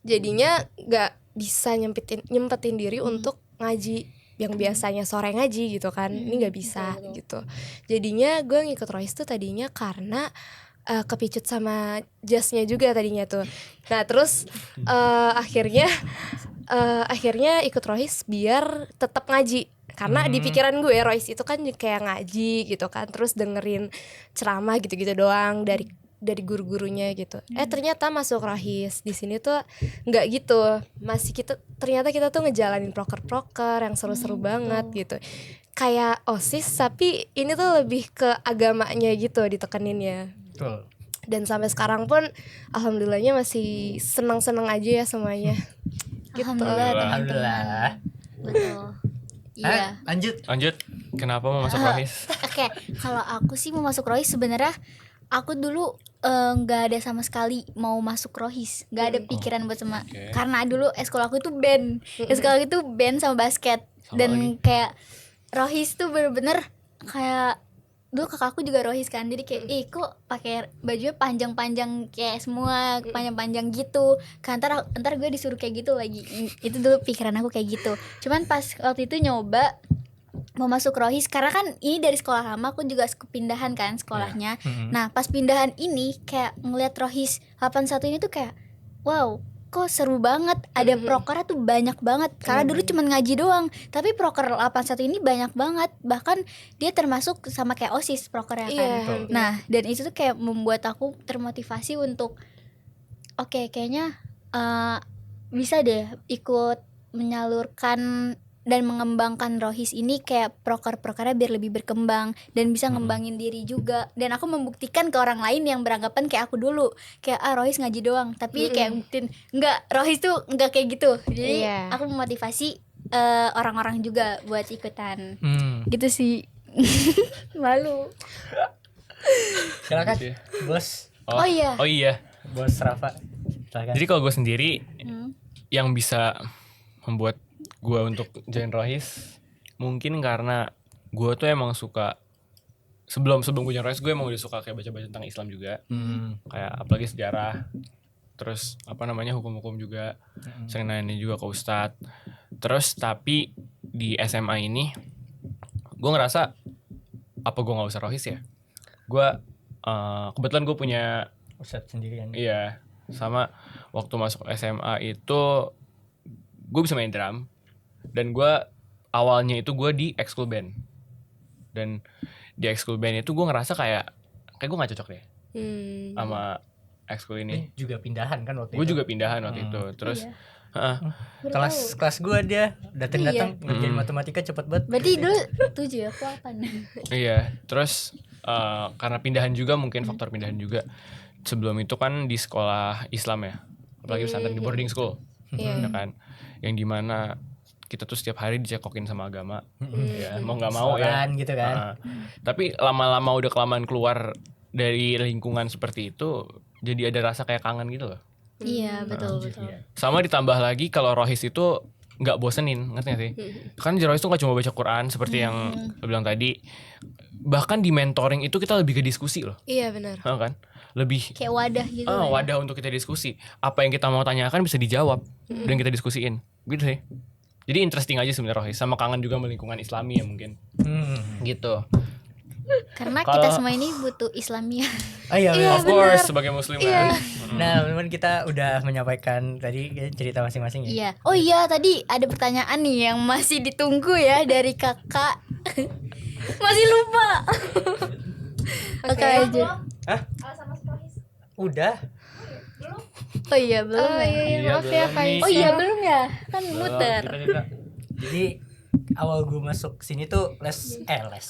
Jadinya nggak bisa nyempetin diri untuk ngaji yang biasanya sore ngaji gitu kan. Ini nggak bisa gitu. Jadinya gue ngikut Rohis tuh tadinya karena kepicut sama jasnya juga tadinya tuh. Nah terus akhirnya ikut Rohis biar tetap ngaji. Karena di pikiran gue Rohis itu kan kayak ngaji gitu kan, terus dengerin ceramah gitu-gitu doang dari guru-gurunya gitu. Ternyata masuk Rohis di sini tuh nggak gitu. Ternyata kita tuh ngejalanin proker-proker yang seru-seru banget gitu. Kayak OSIS tapi ini tuh lebih ke agamanya gitu ditekeninnya. Betul. Dan sampai sekarang pun alhamdulillahnya masih senang-senang aja ya semuanya. Gitu. Alhamdulillah teman-teman. Alhamdulillah. Betul. Iya. Lanjut. Kenapa mau masuk Rohis? Oke, kalau aku sih mau masuk Rohis sebenarnya aku dulu nggak ada sama sekali mau masuk Rohis, nggak ada pikiran buat sama. Oke. Karena dulu sekolah aku itu band, sekolah aku itu band sama basket. Sama Dan lagi. kayak Rohis tuh bener-bener kayak dulu kakakku juga Rohis kan, jadi kayak kok pakai bajunya panjang-panjang kayak semua panjang-panjang gitu kan, ntar gue disuruh kayak gitu lagi. Itu dulu pikiran aku kayak gitu. Cuman pas waktu itu nyoba mau masuk Rohis karena kan ini dari sekolah lama, aku juga pindahan kan sekolahnya. Nah pas pindahan ini kayak ngeliat Rohis 81 ini tuh kayak wow, kok seru banget, ada prokernya tuh banyak banget. Karena dulu cuma ngaji doang, tapi proker 81 ini banyak banget. Bahkan dia termasuk sama kayak OSIS prokernya kan. Iya. Nah dan itu tuh kayak membuat aku termotivasi untuk oke, kayaknya bisa deh ikut menyalurkan dan mengembangkan Rohis ini kayak proker-prokernya biar lebih berkembang dan bisa ngembangin diri juga. Dan aku membuktikan ke orang lain yang beranggapan kayak aku dulu, kayak Rohis ngaji doang, tapi kayak buktiin enggak, Rohis tuh enggak kayak gitu. Jadi Iya. aku memotivasi orang-orang juga buat ikutan. Gitu sih. Malu. Silakan, Gitu ya. Bos. Oh iya. Oh iya. Bos Rafa. Silakan. Jadi kalau gue sendiri Hmm. yang bisa membuat gue untuk join Rohis mungkin karena gue tuh emang suka sebelum gue join Rohis gue emang udah suka kayak baca-baca tentang Islam juga, kayak apalagi sejarah, terus hukum-hukum juga, sering nanya juga ke ustadz. Terus tapi di SMA ini gue ngerasa apa gue nggak usah Rohis ya. Gue kebetulan gue punya Ustadz sendirian. iya, sama waktu masuk SMA itu gue bisa main drum, dan gue awalnya itu gue di ekskul band, dan di ekskul band itu gue ngerasa kayak gue nggak cocok deh sama ekskul ini. Juga pindahan kan waktu Gue itu. juga pindahan waktu itu, terus Kelas gua dia datang ngerjain matematika cepet banget. Berarti dulu 7 aku 8. iya, terus karena pindahan juga, mungkin faktor pindahan juga. Sebelum itu kan di sekolah Islam ya, apalagi pesantren di boarding school, Iya. ya kan, yang dimana kita tuh setiap hari dicekokin sama agama, ya mau nggak mau ya. Soran gitu kan. Tapi lama-lama udah kelamaan keluar dari lingkungan seperti itu, jadi ada rasa kayak kangen gitu loh. Iya, betul betul. Iya. Sama ditambah lagi kalau rohis itu nggak bosenin, ngerti gak sih? Kan di rohis itu nggak cuma baca Quran seperti yang lo bilang tadi, bahkan di mentoring itu kita lebih ke diskusi loh, Iya benar. kan? Lebih Kayak wadah gitu lah ya. wadah untuk kita diskusi. Apa yang kita mau tanyakan bisa dijawab dan kita diskusiin, gitu sih. Jadi interesting aja sebenarnya rohis, sama kangen juga sama lingkungan Islami ya mungkin, gitu. Karena Kalau- kita semua ini butuh Islamiyah. Oh iya, Iya, Of course sebagai muslim kan. Nah, teman-teman kita udah menyampaikan tadi cerita masing-masing ya. Iya. Oh iya, tadi ada pertanyaan nih yang masih ditunggu ya dari kakak. Masih lupa. Oke aja. Alasan masuk rohis. Udah. Oh iya, belum Oh ya. iya, Iya, maaf ya belum Kak nih. Isa. Oh iya, belum ya. Kan Belum, muter. kita. Jadi awal gue masuk sini tuh les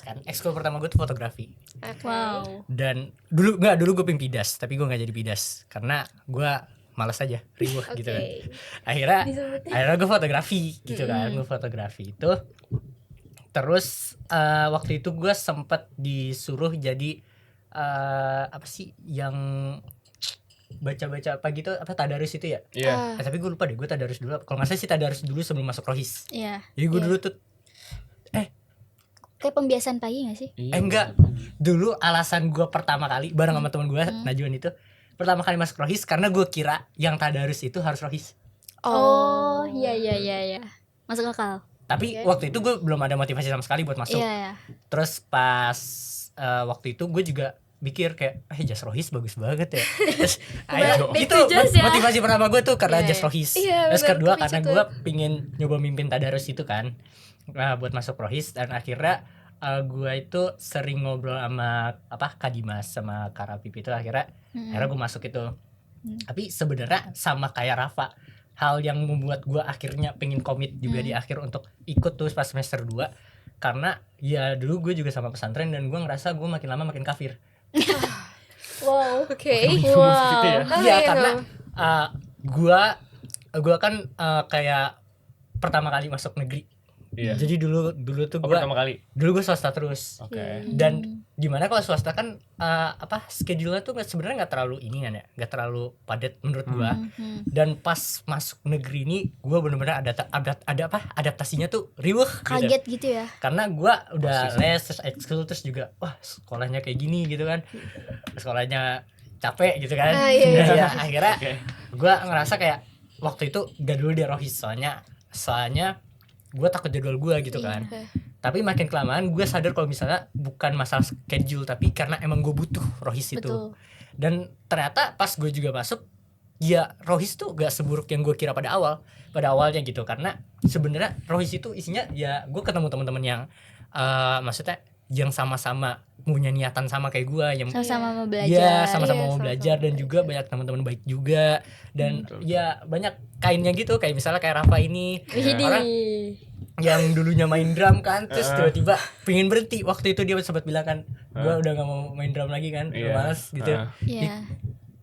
kan. Ekskul pertama gue tuh fotografi. Oke. Wow. Dan dulu gue pengen pidas, tapi gue nggak jadi pidas karena gue malas aja, riuh gitu kan. Akhirnya gue fotografi gitu kan. Gue fotografi itu. Terus waktu itu gue sempet disuruh jadi apa sih yang baca-baca apa gitu, apa tadarus itu ya. Iya. Tapi gue lupa deh, gue tadarus dulu. Kalau nggak salah sih tadarus dulu sebelum masuk rohis. Iya. Jadi gue dulu tuh Kayak pembiasaan pagi gak sih? enggak. Dulu alasan gue pertama kali bareng sama teman gue Najwan itu pertama kali masuk rohis karena gue kira yang tadarus itu harus rohis. Oh, iya iya iya iya. Masuk akal. Tapi waktu itu gue belum ada motivasi sama sekali buat masuk. Iya ya. Terus pas waktu itu gue juga mikir kayak jas rohis bagus banget ya. Terus ayo back itu to jas ya. motivasi pertama gue tuh karena Iya, jas iya. rohis. Iya, Terus benar, kedua kepicu karena tuh. gue pingin nyoba mimpin tadarus itu kan. Buat masuk rohis dan akhirnya gue itu sering ngobrol sama Kak Dimas sama Kak Rapip itu akhirnya gue masuk itu. Tapi sebenarnya sama kayak Rafa, hal yang membuat gue akhirnya pengen komit juga di akhir untuk ikut tuh pas semester 2 karena ya dulu gue juga sama pesantren dan gue ngerasa gue makin lama makin kafir. Wow. Oke. Gitu ya. Oh, Iya iya. karena gue kan kayak pertama kali masuk negeri. Iya. Jadi dulu tuh Oh, gue pertama kali. swasta terus. Oke. Dan dimana kalau swasta kan schedule-nya tuh sebenarnya nggak terlalu ini kan ya, nggak terlalu padat menurut gua. Dan pas masuk negeri ini gua benar-benar adaptasinya tuh riuh gitu. Kaget gitu ya. Karena gua udah les terus ekskul terus juga wah sekolahnya kayak gini gitu kan, sekolahnya capek gitu kan. Iya. Ya, akhirnya gua ngerasa kayak waktu itu gak dulu di rohis soalnya gue takut jadwal gue gitu kan. Tapi makin kelamaan gue sadar kalau misalnya bukan masalah schedule tapi karena emang gue butuh rohis itu. Betul. Dan ternyata pas gue juga masuk ya rohis tuh gak seburuk yang gue kira pada awalnya gitu. Karena sebenarnya rohis itu isinya ya gue ketemu teman-teman yang maksudnya yang sama-sama punya niatan sama kayak gue yang Sama-sama mau belajar. Iya, sama-sama Iya, mau sama-sama belajar dan juga banyak teman-teman baik juga dan ya banyak kainnya gitu kayak misalnya kayak Rafa ini Widih. orang yang dulunya main drum kan terus tiba-tiba pengen berhenti waktu itu dia sempat bilang kan gue udah gak mau main drum lagi kan udah males gitu. Iya.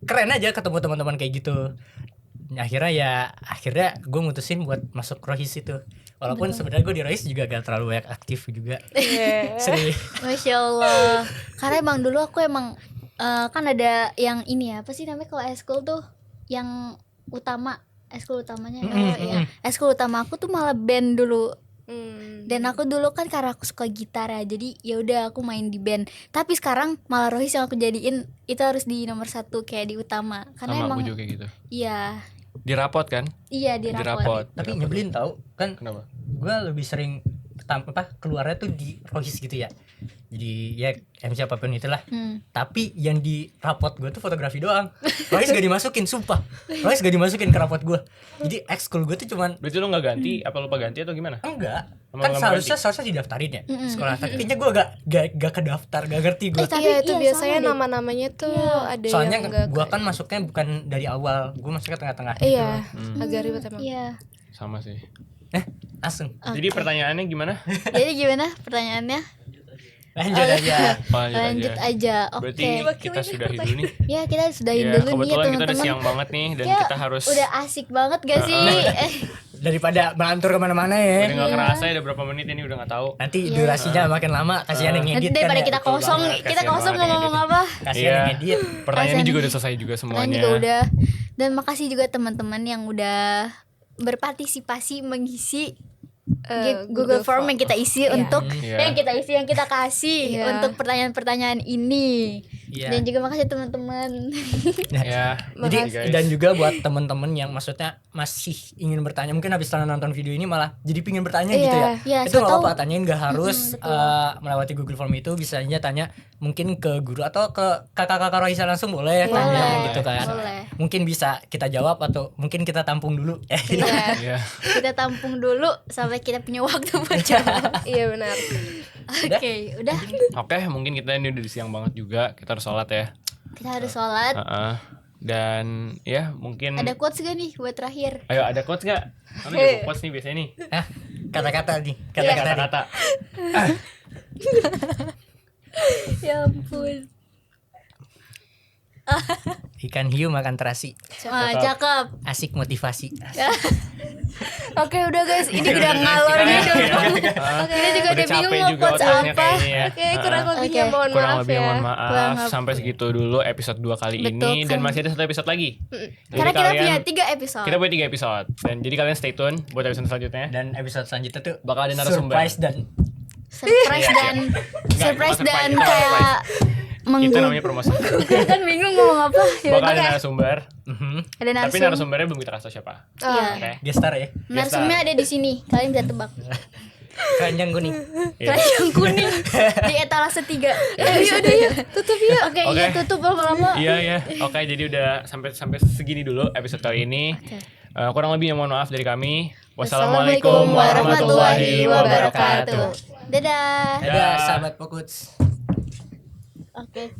Keren aja ketemu teman-teman kayak gitu. Akhirnya gue mutusin buat masuk rohis itu walaupun sebenarnya gue di rohis juga gak terlalu banyak aktif juga. Sering. Masya Allah. Karena emang dulu aku emang kan ada yang ini ya, apa sih namanya kalau eskul tuh yang utama, eskul utamanya ya. Eskul utama aku tuh malah band dulu. Dan aku dulu kan karena aku suka gitar ya, jadi ya udah aku main di band. Tapi sekarang malah rohis yang aku jadiin itu harus di nomor 1 kayak di utama. Karena Sama emang aku juga kayak gitu. iya, Di rapot kan? iya di rapot. Tapi nyebelin tau kan Kenapa? gue lebih sering keluarnya tuh di rohis gitu ya, jadi ya MC apapun itulah. Tapi yang di rapot gue tuh fotografi doang, rohis gak dimasukin, sumpah rohis gak dimasukin ke rapot gue. Jadi ekskul gue tuh cuman Berarti lo gak ganti? Apa lupa ganti atau gimana? enggak Emang kan nggak seharusnya didaftarin ya sekolah, tapi kayaknya gue gak kedaftar, gak ngerti gue. Tapi Iya, itu iya, biasanya sama deh. nama-namanya tuh ada Soalnya yang enggak. gue kan masuknya bukan dari awal, gue masuknya tengah-tengah Iya, gitu. agak ribet emang. Iya. Sama sih. Langsung Jadi pertanyaannya gimana? Jadi gimana pertanyaannya? Lanjut aja. Lanjut aja. Oke. Berarti kita sudahi dulu nih. Ya, kita sudahin Ya, dulu nih ya kebetulan kita udah teman-teman. siang banget nih dan Ya, kita harus Udah asik banget gak sih? Daripada melantur kemana-mana udah ya. nggak kerasa ya udah berapa menit ini udah nggak tahu. Nanti durasinya makin lama, kasihan yang Nanti ngedit kan. daripada ya. kita kosong, banget, kita kasihan kosong banget mau yang ngomong apa? Kasihan Iya. yang ngedit. Pertanyaannya Kasihan. juga udah selesai juga Kalian semuanya. juga udah. Dan makasih juga teman-teman yang udah berpartisipasi mengisi Google Form yang kita isi Iya. untuk Iya. yang kita kasih Iya. untuk pertanyaan-pertanyaan ini. Iya. Dan juga makasih teman-teman. Ya. Jadi Makasih, guys. dan juga buat temen-temen yang maksudnya masih ingin bertanya, mungkin habis setelah nonton video ini malah jadi pingin bertanya gitu ya. Iya, Itu siapa nggak tahu. apa-apa, tanyain nggak harus betul. melewati Google Form itu, bisa aja tanya mungkin ke guru atau ke kakak-kakak Roisa langsung boleh tanya Boleh, gitu kan. boleh. Mungkin bisa kita jawab atau mungkin kita tampung dulu. Iya. Kita tampung dulu sampai kita punya waktu buat jawab. Iya benar. Oke, udah. Oke, mungkin kita ini udah siang banget juga. Kita harus sholat ya. Kita harus sholat. Heeh. Dan ya mungkin Ada quotes gak nih buat terakhir? ayo ada quotes nggak? Kami ada quotes nih biasanya nih. Ah, kata-kata nih, kata-kata. nih. Kata-kata. Ya ampun. Ikan hiu makan terasi, Wah, cakep. asik motivasi. Oke, udah guys, ini udah ngalor gitu. Kita juga udah bingung mau juga quotes otaknya apa. kayaknya ya. Oke, kurang Heeh. lebihnya Oke. mohon Kurang maaf lebih ya. mohon Kurang maaf. maaf. Sampai segitu dulu episode 2 kali Betul, ini dan kan. masih ada 1 episode lagi. Jadi Karena kita kalian- punya 3 episode. kita punya 3 episode dan jadi kalian stay tune buat episode selanjutnya. Dan episode selanjutnya tuh Bakal ada narasumber. surprise dan surprise Iya, dan Enggak, surprise bukan dan surprise, kayak itu namanya promosi. kan bingung ngomong apa. Ya Bakal udah. ada narasumber. Ada Tapi narsum. narasumbernya belum kita kasih tau siapa. Iya. Oke. gestar ya. Narsumnya ada di sini. Kalian bisa tebak. Keranjang kuning. Iya. Keranjang kuning di etalase 3. Yaudah ya, tutup ya. Oke, Oke. iya tutup lama-lama. Iya ya. Oke, jadi udah sampai segini dulu episode kali ini. Kurang lebihnya mohon maaf dari kami. Wassalamualaikum warahmatullahi wabarakatuh. Dadah. Dadah sahabat Pokuts. Oke.